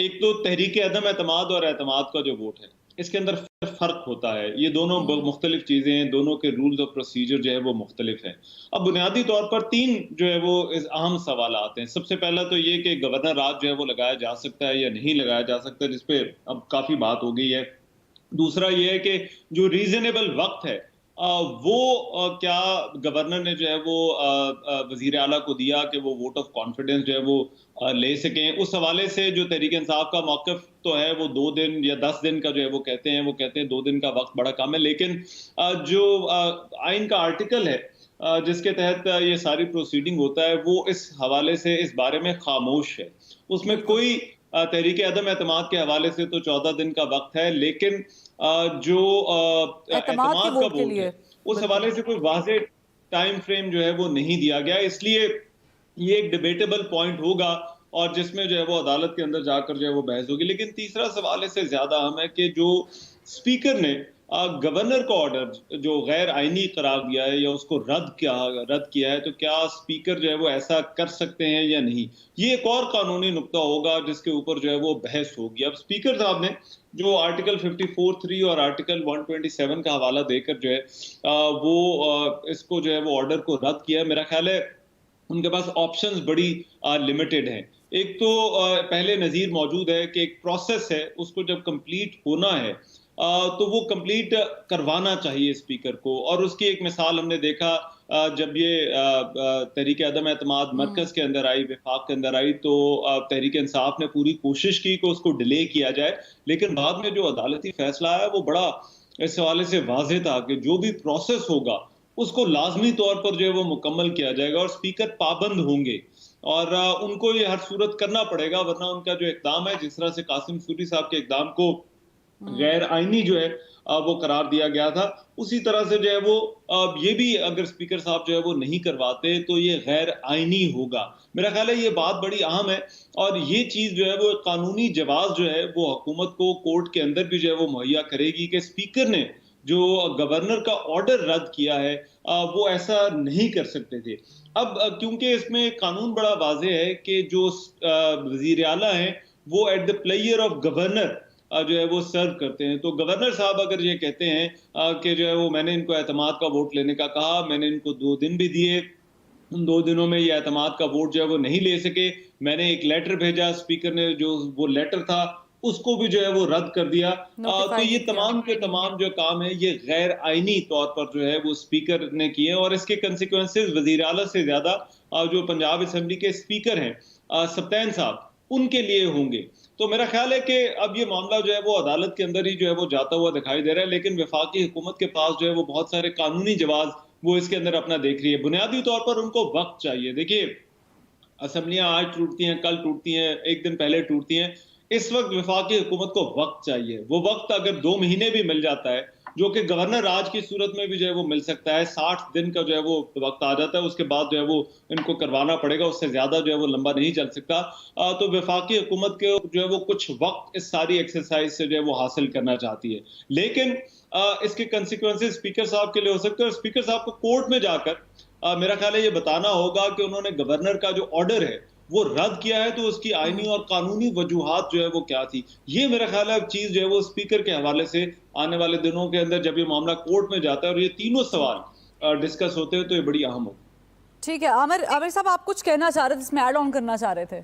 E: एक तो तहरीक अदम एतमाद और एतमाद का जो वोट है इसके अंदर फर्क होता है। ये दोनों मुख्तलिफ चीजें हैं, दोनों के रूल्स और प्रोसीजर जो है वो मुख्तलिफ हैं। अब बुनियादी तौर पर 3 जो है वो अहम सवाल आते हैं। सबसे पहला तो ये कि गवर्नर राज जो है वो लगाया जा सकता है या नहीं लगाया जा सकता, जिसपे अब काफी बात हो गई है। दूसरा ये है कि जो रीजनेबल वक्त है वो क्या गवर्नर ने जो है वो वजीर आला को दिया कि वो वोट ऑफ कॉन्फिडेंस जो है वो ले सकें। उस हवाले से जो तहरीक इंसाफ का मौक़िफ़ तो है वो 2 दिन या 10 दिन का जो है वो कहते हैं 2 दिन का वक्त बड़ा कम है। लेकिन जो आइन का आर्टिकल है जिसके तहत ये सारी प्रोसीडिंग होता है वो इस हवाले से इस बारे में खामोश है। उसमें कोई तहरीक अदम एतमाद के हवाले से तो 14 दिन का वक्त है, लेकिन जो एतमाद का वोट है उस हवाले से कोई वाज़ेह टाइम फ्रेम जो है वो नहीं दिया गया। इसलिए ये एक डिबेटेबल पॉइंट होगा और जिसमें जो है वो अदालत के अंदर जाकर जो है वो बहस होगी। लेकिन तीसरा सवाल इससे ज्यादा अहम है कि जो स्पीकर ने गवर्नर का ऑर्डर जो गैर आईनी करार दिया है या उसको रद्द किया है, तो क्या स्पीकर जो है वो ऐसा कर सकते हैं या नहीं, ये एक और कानूनी नुक्ता होगा जिसके ऊपर जो है वो बहस होगी। अब स्पीकर साहब ने जो आर्टिकल 54(3) और आर्टिकल 127 का हवाला देकर जो है वो इसको जो है वो ऑर्डर को रद्द किया है। मेरा ख्याल है उनके पास ऑप्शंस बड़ी लिमिटेड हैं। एक तो पहले नज़ीर मौजूद है कि एक प्रोसेस है, उसको जब कंप्लीट होना है तो वो कंप्लीट करवाना चाहिए स्पीकर को। और उसकी एक मिसाल हमने देखा जब ये तहरीक अदम एतमाद मरकज के अंदर आई, वफाक के अंदर आई, तो तहरीक इंसाफ ने पूरी कोशिश की कि उसको डिले किया जाए, लेकिन बाद में जो अदालती फैसला आया वो बड़ा इस हवाले से वाज़ेह था कि जो भी प्रोसेस होगा उसको लाजमी तौर पर जो है वो मुकम्मल किया जाएगा और स्पीकर पाबंद होंगे और उनको ये हर सूरत करना पड़ेगा, वरना उनका जो इक़दाम है, जिस तरह से कासिम सूरी साहब के इक़दाम को गैर आईनी जो है वो करार दिया गया था, उसी तरह से जो है वो ये भी अगर स्पीकर साहब जो है वो नहीं करवाते तो ये गैर आईनी होगा। मेरा ख्याल है ये बात बड़ी अहम है और ये चीज़ जो है वो कानूनी जवाब जो है वो हुकूमत को कोर्ट के अंदर भी जो है वो मुहैया करेगी कि स्पीकर ने जो गवर्नर का ऑर्डर रद्द किया है वो ऐसा नहीं कर सकते थे। अब क्योंकि इसमें कानून बड़ा वाज़ेह है कि जो वज़ीर आला हैं वो at the player of governor जो है वो सर्व करते हैं, तो गवर्नर साहब अगर ये कहते हैं कि जो है वो मैंने इनको एतमाद का वोट लेने का कहा, मैंने इनको 2 दिन भी दिए, उन 2 दिनों में ये एतमाद का वोट जो है वो नहीं ले सके, मैंने एक लेटर भेजा, स्पीकर ने जो वो लेटर था उसको भी जो है वो रद्द कर दिया, तो ये तमाम के तमाम जो काम है ये गैर आईनी तौर पर जो है वो स्पीकर ने किए और इसके कंसिक्वेंसेस वज़ीर आला से ज्यादा जो पंजाब असेंबली के स्पीकर हैं सप्तान साहब उनके लिए होंगे। तो मेरा ख्याल है कि अब ये मामला जो है वो अदालत के अंदर ही जो है वो जाता हुआ दिखाई दे रहा है, लेकिन वफाकी हुकूमत के पास जो है वो बहुत सारे कानूनी जवाब वो इसके अंदर अपना देख रही है। बुनियादी तौर पर उनको वक्त चाहिए। देखिए असेंबलियां आज टूटती हैं, कल टूटती हैं, एक दिन पहले टूटती हैं, इस वक्त वफाकी हुकूमत को वक्त चाहिए। वो वक्त अगर 2 महीने भी मिल जाता है, जो कि गवर्नर राज की सूरत में भी जो है वो मिल सकता है, 60 दिन का जो है वो वक्त आ जाता है, उसके बाद जो है वो इनको करवाना पड़ेगा, उससे ज्यादा जो है वो लंबा नहीं चल सकता। तो वफाकी हुकूमत के जो है वो कुछ वक्त इस सारी एक्सरसाइज से जो है वो हासिल करना चाहती है, लेकिन इसके कंसिक्वेंसेस स्पीकर साहब के लिए हो सकते हैं और स्पीकर साहब को कोर्ट में जाकर मेरा ख्याल है ये बताना होगा कि उन्होंने गवर्नर का जो ऑर्डर है वो रद्द किया है, तो उसकी आईनी और कानूनी वजूहात जो है वो क्या थी। ये मेरा ख्याल है चीज जो है वो स्पीकर के हवाले से आने वाले दिनों के अंदर जब ये मामला कोर्ट में जाता है और ये तीनों सवाल डिस्कस होते हैं तो ये बड़ी अहम हो।
A: ठीक है आमिर साहब, आप कुछ कहना चाह रहे थे, इसमें ऐड ऑन करना चाह रहे थे?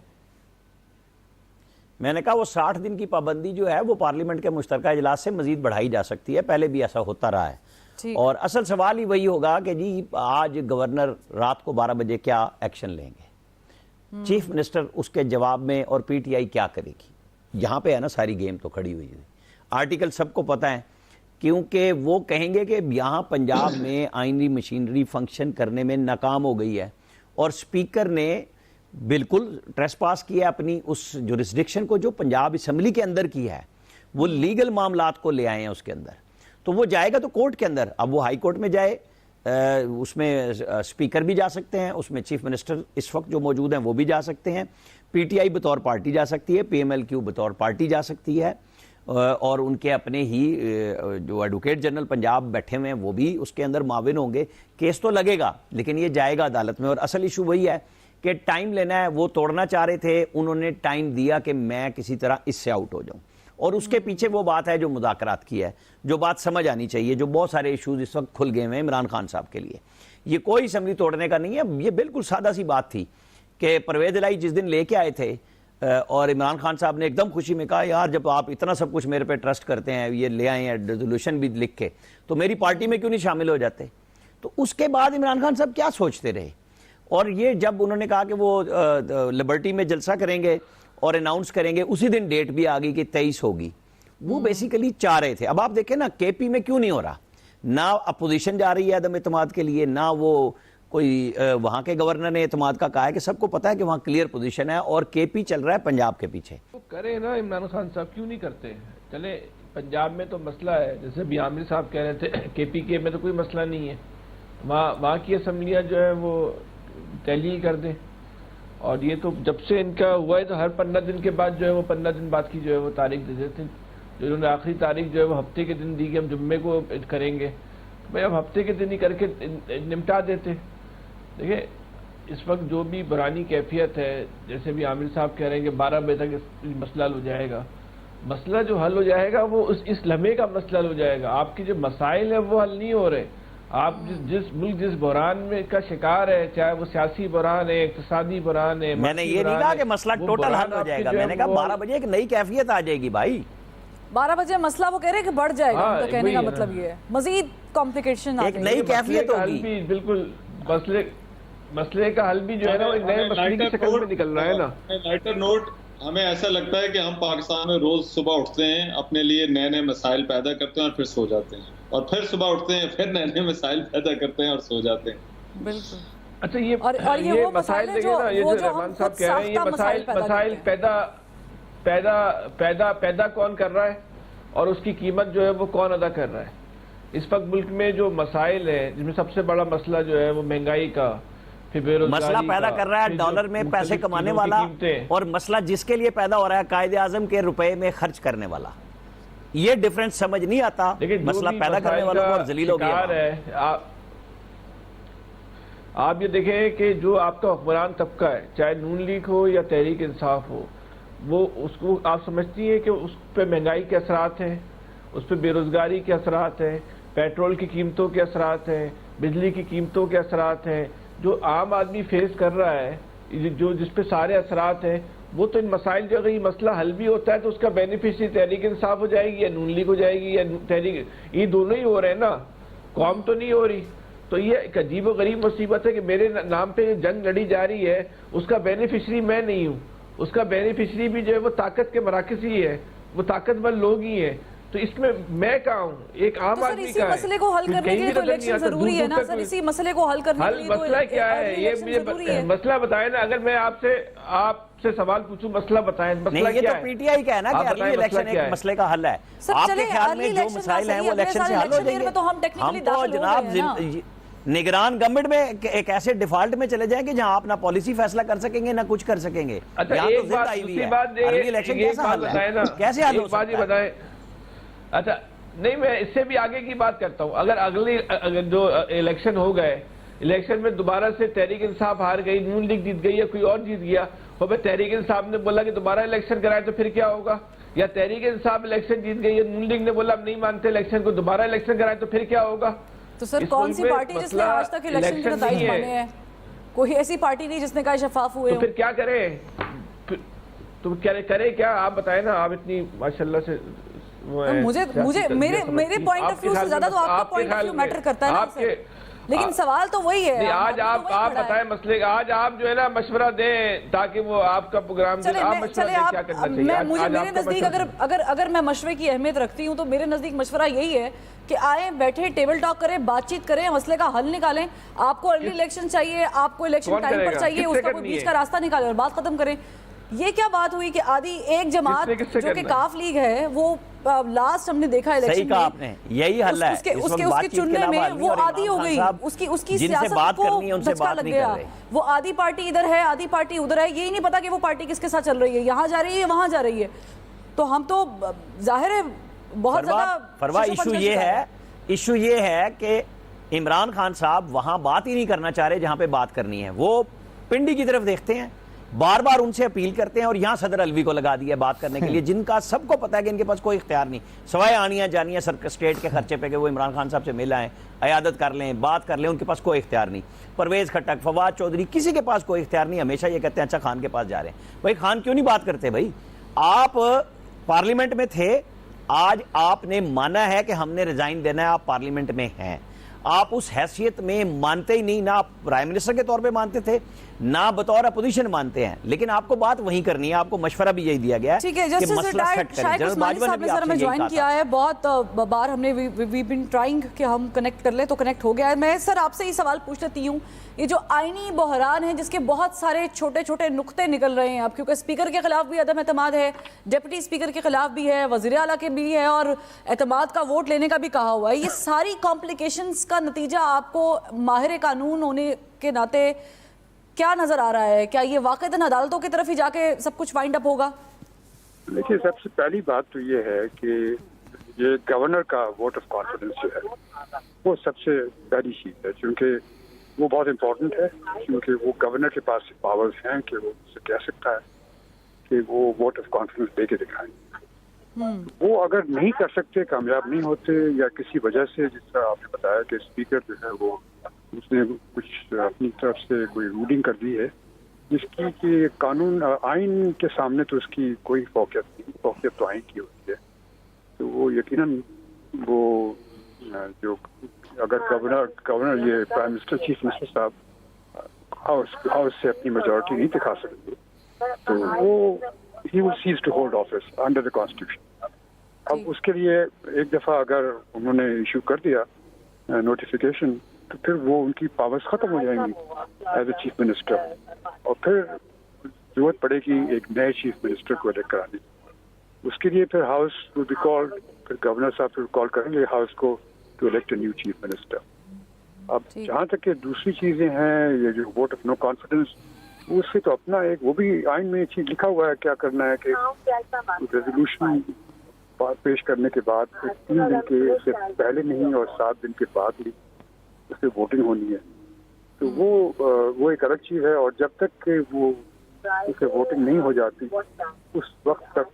D: मैंने कहा वो 60 दिन की पाबंदी जो है वो पार्लियामेंट के मुश्तरका इजलास से मजीद बढ़ाई जा सकती है, पहले भी ऐसा होता रहा है। और असल सवाल ही वही होगा कि जी आज गवर्नर रात को 12 बजे क्या एक्शन लेंगे, चीफ मिनिस्टर उसके जवाब में और पीटीआई क्या करेगी, यहाँ पे है ना सारी गेम तो खड़ी हुई है। आर्टिकल सबको पता है, क्योंकि वो कहेंगे कि यहाँ पंजाब में आईनी मशीनरी फंक्शन करने में नाकाम हो गई है और स्पीकर ने बिल्कुल ट्रेसपास किया अपनी उस जुरिस्डिक्शन को जो पंजाब असेंबली के अंदर की है, वो लीगल मामलात को ले आए हैं उसके अंदर, तो वो जाएगा तो कोर्ट के अंदर। अब वो हाई कोर्ट में जाए, उसमें स्पीकर भी जा सकते हैं, उसमें चीफ मिनिस्टर इस वक्त जो मौजूद हैं वो भी जा सकते हैं, पीटीआई बतौर पार्टी जा सकती है, पीएमएलक्यू बतौर पार्टी जा सकती है और उनके अपने ही जो एडवोकेट जनरल पंजाब बैठे हुए हैं वो भी उसके अंदर माविन होंगे। केस तो लगेगा लेकिन ये जाएगा अदालत में। और असल इशू वही है कि टाइम लेना है, वो तोड़ना चाह रहे थे, उन्होंने टाइम दिया कि मैं किसी तरह इससे आउट हो जाऊं और उसके पीछे वो बात है जो मुज़ाकरात की है, जो बात समझ आनी चाहिए, जो बहुत सारे इश्यूज इस वक्त खुल गए हैं इमरान खान साहब के लिए। ये कोई असेंबली तोड़ने का नहीं है, ये बिल्कुल सादा सी बात थी कि परवेज इलाही जिस दिन लेके आए थे और इमरान खान साहब ने एकदम खुशी में कहा यार जब आप इतना सब कुछ मेरे पे ट्रस्ट करते हैं, ये ले आए हैं रेजोल्यूशन भी लिख के, तो मेरी पार्टी में क्यों नहीं शामिल हो जाते। तो उसके बाद इमरान खान साहब क्या सोचते रहे, और ये जब उन्होंने कहा कि वो लिबर्टी में जलसा करेंगे और अनाउंस करेंगे, उसी दिन डेट भी आ गई कि 23 होगी, वो बेसिकली चाह रहे थे। अब आप देखें ना केपी में क्यों नहीं हो रहा, ना अपोजिशन जा रही है अदम एतमाद के लिए, ना वो कोई वहाँ के गवर्नर ने एतमाद का कहा है कि सबको पता है कि वहाँ क्लियर पोजीशन है और केपी चल रहा है पंजाब के पीछे।
F: तो करे ना इमरान खान साहब, क्यों नहीं करते। चले पंजाब में तो मसला है, जैसे भी आमिर साहब कह रहे थे केपी के में तो कोई मसला नहीं है, वहाँ की असम्बलियाँ जो है वो टैली कर दें। और ये तो जब से इनका हुआ है तो हर 15 दिन के बाद जो है वो 15 दिन बाद की जो है वो तारीख दे देते, जो इन्होंने आखिरी तारीख जो है वो हफ्ते के दिन दी कि हम जुम्मे को करेंगे, भाई अब हफ्ते के दिन ही करके निपटा देते। देखिए इस वक्त जो भी बुरानी कैफियत है, जैसे भी आमिर साहब कह रहे हैं कि 12 बजे तक मसला हल हो जाएगा, मसला जो हल हो जाएगा वो इस लम्हे का मसला हल हो जाएगा। आपकी जो मसाइल है वो हल नहीं हो रहे, آپ جس ملک جس بحران میں کا شکار ہے، چاہے وہ سیاسی بحران ہے، اقتصادی بحران ہے،
D: میں نے یہ نہیں کہا کہ مسئلہ ٹوٹل حل ہو جائے گا، میں نے کہا 12 بجے ایک نئی کیفیت آ جائے گی بھائی.
A: 12 بجے مسئلہ وہ کہہ رہے ہیں کہ بڑھ جائے گا، ان کا کہنے کا مطلب یہ ہے مزید کمپلیکیشن
D: ایک نئی کیفیت ہوگی.
F: بالکل مسئلے کا حل بھی جو ہے نا ایک نئے مسئلے کی شکل میں نکل رہا ہے نا.
E: لائٹر نوٹ، ہمیں ایسا لگتا ہے کہ ہم پاکستان میں روز صبح اٹھتے ہیں، اپنے لیے نئے نئے مسائل پیدا کرتے ہیں اور پھر سو جاتے ہیں، اور پھر صبح اٹھتے ہیں، پھر نئے نئے مسائل پیدا کرتے ہیں اور سو جاتے ہیں.
A: بالکل.
F: اچھا یہ مسائل دیکھیں نا، یہ جو رحمان صاحب کہہ رہے ہیں، یہ مسائل پیدا کون کر رہا ہے اور اس کی قیمت جو ہے وہ کون ادا کر رہا ہے. اس وقت ملک میں جو مسائل ہیں، جس میں سب سے بڑا مسئلہ جو ہے وہ مہنگائی کا، پھر بے روزگاری کا،
D: مسئلہ پیدا کر رہا ہے ڈالر میں پیسے کمانے والا، اور مسئلہ جس کے لیے پیدا ہو رہا ہے قائد اعظم کے روپے میں خرچ کرنے والا. یہ ڈیفرنس سمجھ نہیں آتا. مسئلہ پیدا کرنے والوں کو اور ذلیل ہو گیا.
F: آپ یہ دیکھیں کہ جو آپ کا حکمران طبقہ ہے، چاہے نون لیگ ہو یا تحریک انصاف ہو، وہ اس کو آپ سمجھتی ہیں کہ اس پہ مہنگائی کے اثرات ہیں، اس پہ بے روزگاری کے اثرات ہیں، پیٹرول کی قیمتوں کے اثرات ہیں، بجلی کی قیمتوں کے اثرات ہیں، جو عام آدمی فیس کر رہا ہے، جس پہ سارے اثرات ہیں، وہ تو ان مسائل جو اگر یہ مسئلہ حل بھی ہوتا ہے تو اس کا بینیفیشری تحریک انصاف ہو جائے گی یا نون لیگ ہو جائے گی یا تحریک، یہ دونوں ہی ہو رہے ہیں نا، قوم تو نہیں ہو رہی. تو یہ ایک عجیب و غریب مصیبت ہے کہ میرے نام پہ جنگ لڑی جا رہی ہے، اس کا بینیفیشری میں نہیں ہوں، اس کا بینیفیشری بھی جو ہے وہ طاقت کے مراکز ہی ہے، وہ طاقتور لوگ ہی ہیں. تو اس میں میں کہاں ہوں، ایک عام آدمی کا ہے.
A: مسئلے کو حل کرنے کے لیے تو الیکشن ضروری ہے نا سر. اسی مسئلے کو حل کرنے کے لیے تو
F: مسئلہ کیا ہے، یہ مسئلہ بتائیں نا. اگر میں آپ سے سوال پوچھوں، مسئلہ بتائیں، مسئلہ
D: یہ
F: کیا
D: تو
F: ہے؟
D: پی ٹی آئی کا ہے نا کہ ارلی الیکشن ایک مسئلے کا حل ہے. آپ کے خیال میں جو مسائل ہیں وہ الیکشن سے حل ہو جائیں گے. ہم تو جناب نگران گورنمنٹ میں ایک ایسے ڈیفالٹ میں چلے جائیں گے جہاں آپ نہ پالیسی فیصلہ کر سکیں گے نہ کچھ کر سکیں گے. یہاں تو ضد آئی ہوئی ہے. ارلی الیکشن کیسا حل ہے، کیسے حل ہو سکتا ہے؟
F: اچھا نہیں، میں اس سے بھی آگے کی بات کرتا ہوں. اگر جو الیکشن ہو گئے، الیکشن میں دوبارہ سے تحریک انصاف ہار گئی، نون لیگ جیت گئی یا کوئی اور جیت گیا، اور پھر تحریک انصاف نے بولا کہ دوبارہ الیکشن کرائے تو پھر کیا ہوگا؟ یا تحریک انصاف الیکشن جیت گئی یا نون لیگ نے بولا ہم نہیں مانتے الیکشن کو، دوبارہ الیکشن کرائے تو پھر کیا ہوگا؟
A: تو سر کون سی پارٹی جس نے آج تک الیکشن کے نتائج مانے ہیں؟ کوئی ایسی پارٹی نہیں جس نے کہا شفاف ہوئے.
F: تو پھر کیا کریں؟ تو کرے کیا؟ آپ بتائیں نا. آپ اتنی ماشاءاللہ سے
A: مجھے میرے پوائنٹ آف ویو سے زیادہ تو آپ کا پوائنٹ آف ویو میٹر کرتا ہے نا سر. لیکن سوال تو وہی ہے.
F: آج آپ بتائیں مسئلے کا، آج آپ جو ہے نا مشورہ دیں تاکہ وہ آپ کا پروگرام
A: چلے میرے نزدیک اگر میں مشورے کی اہمیت رکھتی ہوں تو میرے نزدیک مشورہ یہی ہے کہ آئیں، بیٹھے، ٹیبل ٹاک کریں، بات چیت کریں، مسئلے کا حل نکالیں. آپ کو ارلی الیکشن چاہیے، آپ کو الیکشن ٹائم پر چاہیے، اس کا کوئی بیچ کا راستہ نکالیں اور بات ختم کریں. یہ کیا بات ہوئی کہ آدھی ایک جماعت جو کہ کاف لیگ ہے وہ لاسٹ ہم نے دیکھا الیکشن میں،
D: آپ نے یہی حل ہے
A: اس کے چننے میں وہ آدھی ہو گئی، اس کی سیاست کو دھچکا لگ گیا. وہ آدھی پارٹی ادھر ہے، آدھی پارٹی ادھر ہے، یہی نہیں پتا کہ وہ پارٹی کس کے ساتھ چل رہی ہے، یہاں جا رہی ہے وہاں جا رہی ہے. تو ہم تو ظاہر ہے بہت زیادہ
D: ایشو یہ ہے کہ عمران خان صاحب وہاں بات ہی نہیں کرنا چاہ رہے جہاں پہ بات کرنی ہے. وہ پنڈی کی طرف دیکھتے ہیں، بار بار ان سے اپیل کرتے ہیں، اور یہاں صدر الوی کو لگا دیا بات کرنے کے لیے، جن کا سب کو پتا ہے کہ ان کے پاس کوئی اختیار نہیں سوائے آنیاں جانیاں اسٹیٹ کے خرچے پہ کہ وہ عمران خان صاحب سے مل آئیں، عیادت کر لیں، بات کر لیں. ان کے پاس کوئی اختیار نہیں. پرویز کھٹک، فواد چودھری، کسی کے پاس کوئی اختیار نہیں. ہمیشہ یہ کہتے ہیں اچھا خان کے پاس جا رہے ہیں. بھائی خان کیوں نہیں بات کرتے؟ بھائی آپ پارلیمنٹ میں تھے، آج آپ نے مانا ہے کہ ہم نے ریزائن دینا ہے، آپ پارلیمنٹ میں ہیں، آپ اس حیثیت میں مانتے ہی نہیں. نہ آپ پرائم منسٹر کے طور پہ مانتے تھے، نہ بطور اپوزیشن مانتے ہیں، لیکن آپ کو بات وہیں کرنی ہے. آپ کو مشورہ بھی یہی دیا گیا ہے.
A: ٹھیک ہے، جسٹس ریٹائرڈ شائق عثمانی صاحب نے سر ہمیں جوائن کیا ہے. بہت بار ہم نے وی بین ٹرائنگ کہ ہم کنیکٹ کر لیں تو کنیکٹ ہو گیا ہے. میں سر آپ سے یہ سوال پوچھ لیتی ہوں، یہ جو آئینی بحران ہے جس کے بہت سارے چھوٹے چھوٹے نقطے نکل رہے ہیں اب، کیونکہ اسپیکر کے خلاف بھی عدم اعتماد ہے، ڈپٹی اسپیکر کے خلاف بھی ہے، وزیر اعلیٰ کے بھی ہے، اور اعتماد کا ووٹ لینے کا بھی کہا ہوا ہے. یہ ساری کمپلیکیشنز کا نتیجہ آپ کو ماہر قانون ہونے کے ناطے کیا نظر آ رہا ہے؟ کیا یہ واقعتاً عدالتوں کی طرف ہی جا کے سب کچھ وائنڈ اپ ہوگا؟
G: دیکھیے، سب سے پہلی بات تو یہ ہے کہ یہ گورنر کا ووٹ آف کانفیڈنس جو ہے وہ سب سے پہلی چیز ہے، کیونکہ وہ بہت امپورٹنٹ ہے، کیونکہ وہ گورنر کے پاس پاورز ہیں کہ وہ اسے کہہ سکتا ہے کہ وہ ووٹ آف کانفیڈنس دے کے دکھائیں. वो अगर नहीं कर सकते, कामयाब नहीं होते, या किसी वजह से, जिस तरह आपने बताया कि स्पीकर जो है वो उसने कुछ अपनी तरफ से कोई रूलिंग कर दी है जिसकी कि कानून आइन के सामने तो उसकी कोई फौकियत नहीं, फौकियत तो आइन की होती है, तो वो यकीनन वो जो अगर गवर्नर ये प्राइम मिनिस्टर, चीफ मिनिस्टर साहब हाउस से अपनी मेजॉरिटी नहीं दिखा सकते, तो वो he will cease to hold office under the constitution. अब उसके लिए एक दफा अगर उन्होंने इशू कर दिया नोटिफिकेशन, तो फिर वो उनकी पावर्स खत्म हो जाएंगी एज ए चीफ मिनिस्टर, और फिर जरूरत पड़ेगी एक नए चीफ मिनिस्टर को इलेक्ट कराने की। उसके लिए फिर हाउस विल बी कॉल्ड, फिर गवर्नर साहब फिर कॉल करेंगे हाउस को to elect a new chief minister. अब जहाँ तक कि दूसरी चीजें हैं, ये जो वोट ऑफ नो कॉन्फिडेंस, उससे तो अपना एक वो भी आइन में चीज लिखा हुआ है क्या करना है कि रेजोल्यूशन पेश करने के बाद 3 दिन के से पहले नहीं और 7 दिन के बाद ही उस पर वोटिंग होनी है, तो वो एक अलग चीज है। और जब तक कि वो उस पर वोटिंग नहीं हो जाती उस वक्त तक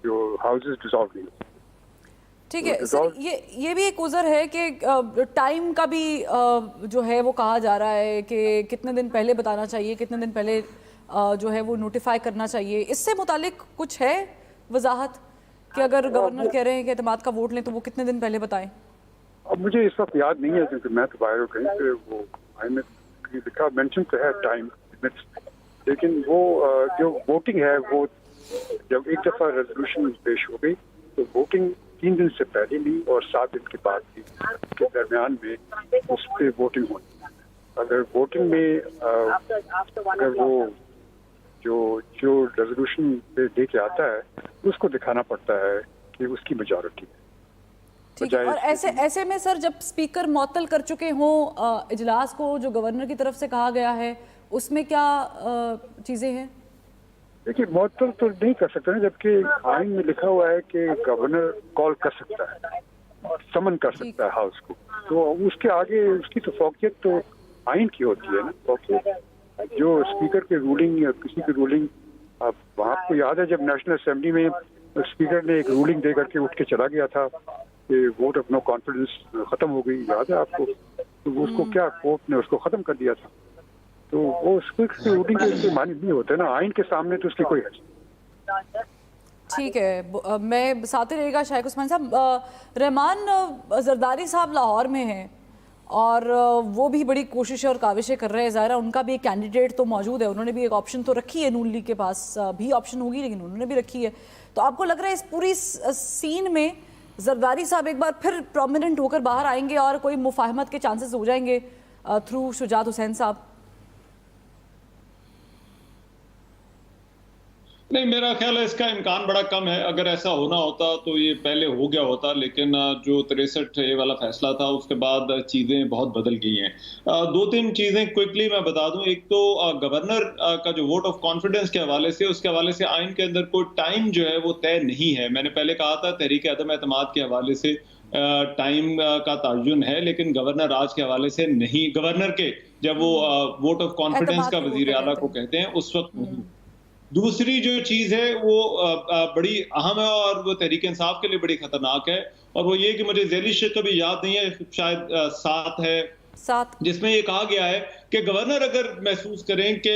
G: जो हाउसेस डिसॉल्व नहीं होती।
A: ठीक है सर, ये भी एक उज़र है कि टाइम का भी जो है वो कहा जा रहा है कि कितने दिन पहले बताना चाहिए, कितने दिन पहले जो है वो नोटिफाई करना चाहिए। इससे मुतालिक कुछ है वजाहत कि अगर गवर्नर कह रहे हैं कि एतमाद का वोट लें तो वो कितने दिन पहले बताएं?
G: अब मुझे इस वक्त याद नहीं है क्योंकि मैं तो बाहर कहीं पे वो आई में लिखा मेंशन तो है टाइम, लेकिन वो जो वोटिंग है वो जब एक दफा रेजोल्यूशन पेश हो गई तो वोटिंग 3 दिन से पहले भी और 7 दिन के बाद भी के दरमियान में उस पर वोटिंग होती है। अगर वोटिंग में अगर वो जो रेजोल्यूशन पे लेके आता है उसको दिखाना पड़ता है कि उसकी मेजॉरिटी है।
A: ठीक है, और ऐसे में सर जब स्पीकर मुअत्तल कर चुके हों इजलास को, जो गवर्नर की तरफ से कहा गया है, उसमें क्या चीज़ें हैं?
G: देखिए, मुअत्तल तो नहीं कर सकते ना, जबकि आइन में लिखा हुआ है कि गवर्नर कॉल कर सकता है, समन कर सकता है हाउस को, तो उसके आगे उसकी तो फौकियत तो आइन की होती है ना। फौकियत जो स्पीकर की रूलिंग या किसी की रूलिंग, अब आपको याद है जब नेशनल असेंबली में स्पीकर ने एक रूलिंग दे करके उठ के चला गया था कि वोट ऑफ नो कॉन्फिडेंस खत्म हो गई, याद है आपको? तो उसको क्या कोर्ट ने उसको खत्म कर दिया था, तो वो स्पीकर रूलिंग के मानी नहीं होते ना, आइन के सामने तो उसकी कोई हैसियत।
A: ठीक है, मैं साथ ही रहेगा शाइख उस्मान साहब। रहमान जरदारी साहब लाहौर में हैं और वो भी बड़ी कोशिशें और काविशें कर रहे हैं। ज़ाहिर उनका भी एक कैंडिडेट तो मौजूद है, उन्होंने भी एक ऑप्शन तो रखी है, नून लीग के पास भी ऑप्शन होगी लेकिन उन्होंने भी रखी है। तो आपको लग रहा है इस पूरी सीन में जरदारी साहब एक बार फिर प्रोमिनेंट होकर बाहर आएंगे और कोई मुफाहमत के चांसेस हो जाएंगे थ्रू शुजात हुसैन साहब?
E: नहीं, मेरा ख्याल है इसका इम्कान बड़ा कम है। अगर ऐसा होना होता तो ये पहले हो गया होता, लेकिन जो 63 वाला फैसला था उसके बाद चीज़ें बहुत बदल गई हैं। 2-3 चीज़ें क्विकली मैं बता दूं। एक तो गवर्नर का जो वोट ऑफ कॉन्फिडेंस के हवाले से, उसके हवाले से आइन के अंदर कोई टाइम जो है वो तय नहीं है। मैंने पहले कहा था तहरीक अदम एतमाद के हवाले से टाइम का तयन है, लेकिन गवर्नर राज के हवाले से नहीं। गवर्नर के जब वो वोट ऑफ कॉन्फिडेंस का वजीर आला को कहते हैं उस वक्त नहीं। दूसरी जो चीज है वो बड़ी अहम है और वो तहरीक इंसाफ के लिए बड़ी खतरनाक है, और वो ये कि मुझे ज़ैली शेख का भी याद नहीं है, शायद 7 है, जिसमें ये कहा गया है कि गवर्नर अगर महसूस करें कि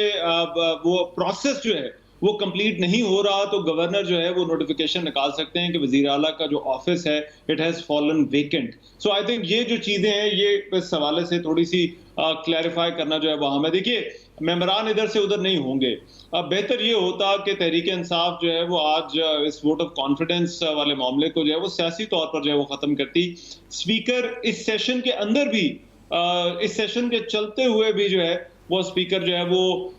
E: वो प्रोसेस जो है वो कंप्लीट नहीं हो रहा तो गवर्नर जो है वो नोटिफिकेशन निकाल सकते हैं कि वजीर आला का जो ऑफिस है it has fallen vacant. So I think ये जो चीजें हैं ये इस हवाले से थोड़ी सी क्लैरिफाई करना जो है वो हमें, देखिए मेंबरान इधर से उधर नहीं होंगे। अब बेहतर ये होता कि तहरीक इंसाफ जो है वो आज इस वोट ऑफ कॉन्फिडेंस वाले मामले को जो है वो सियासी तौर पर जो है वो खत्म करती। स्पीकर इस सेशन के अंदर भी, इस सेशन के चलते हुए भी जो है वो स्पीकर जो है वो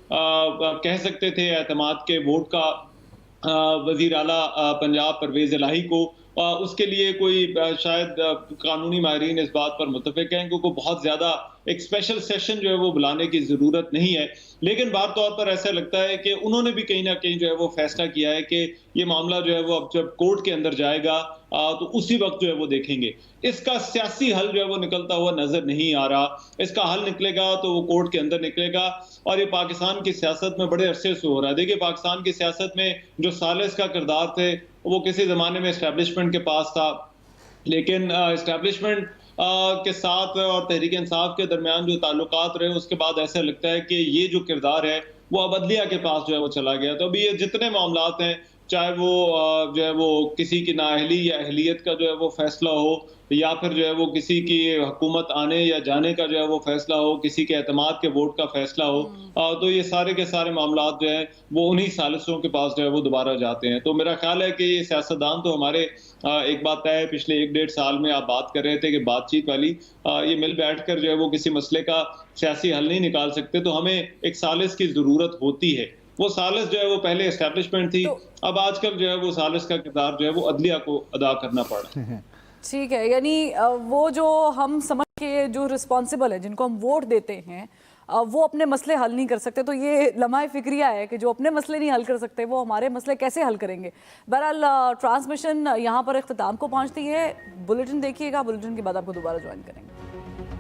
E: कह सकते थे एतमाद के वोट का वजीर आला पंजाब परवेज इलाही को। उसके लिए कोई शायद कानूनी माहिरीन इस बात पर मुत्तफिक हैं क्योंकि बहुत ज़्यादा एक स्पेशल सेशन जो है वो बुलाने की ज़रूरत नहीं है। लेकिन बार तौर पर ऐसा लगता है कि उन्होंने भी कहीं ना कहीं जो है वो फैसला किया है कि ये मामला जो है वो अब जब कोर्ट के अंदर जाएगा तो उसी वक्त जो है वो देखेंगे। इसका सियासी हल जो है वो निकलता हुआ नजर नहीं आ रहा। इसका हल निकलेगा तो वो कोर्ट के अंदर निकलेगा, और ये पाकिस्तान की सियासत में बड़े अरसे से हो रहा है। देखिए पाकिस्तान की सियासत में जो सालिस का किरदार थे वो किसी ज़माने में इस्टेब्लिशमेंट के पास था, लेकिन इस्टेब्लिशमेंट के साथ और तहरीक इंसाफ के दरमियान जो ताल्लुकात रहे, उसके बाद ऐसा लगता है कि ये जो किरदार है वो अब अदलिया के पास जो है वो चला गया। तो अभी ये जितने मामलात हैं, चाहे वो जो है वो किसी की नाअहली या अहलियत का जो है वो फैसला हो, या फिर जो है वो किसी की हुकूमत आने या जाने का जो है वो फैसला हो, किसी के एतमाद के वोट का फैसला हो, तो ये सारे के सारे मामलात जो हैं वो उन्हीं सालिसों के पास जो है वो दोबारा जाते हैं। तो मेरा ख्याल है कि ये सियासतदान तो हमारे एक बात तय है, पिछले 1-1.5 साल में आप बात कर रहे थे कि बातचीत वाली, ये मिल बैठकर जो है वो किसी मसले का सियासी हल नहीं निकाल सकते। तो हमें एक सालिस की ज़रूरत होती है। वो सालिस जो है वो पहले एस्टेब्लिशमेंट थी, अब आजकल जो है वो सालिस का किरदार जो है वो अदलिया को अदा करना पड़ रहा है।
A: ठीक है, यानी वो जो हम समझ के जो रिस्पॉन्सिबल है, जिनको हम वोट देते हैं, वो अपने मसले हल नहीं कर सकते। तो ये लम्हा फिक्रिया है कि जो अपने मसले नहीं हल कर सकते वो हमारे मसले कैसे हल करेंगे। बहरहाल ट्रांसमिशन यहाँ पर इख्तिताम को पहुँचती है। बुलेटिन देखिएगा, बुलेटिन के बाद आपको दोबारा ज्वाइन करेंगे।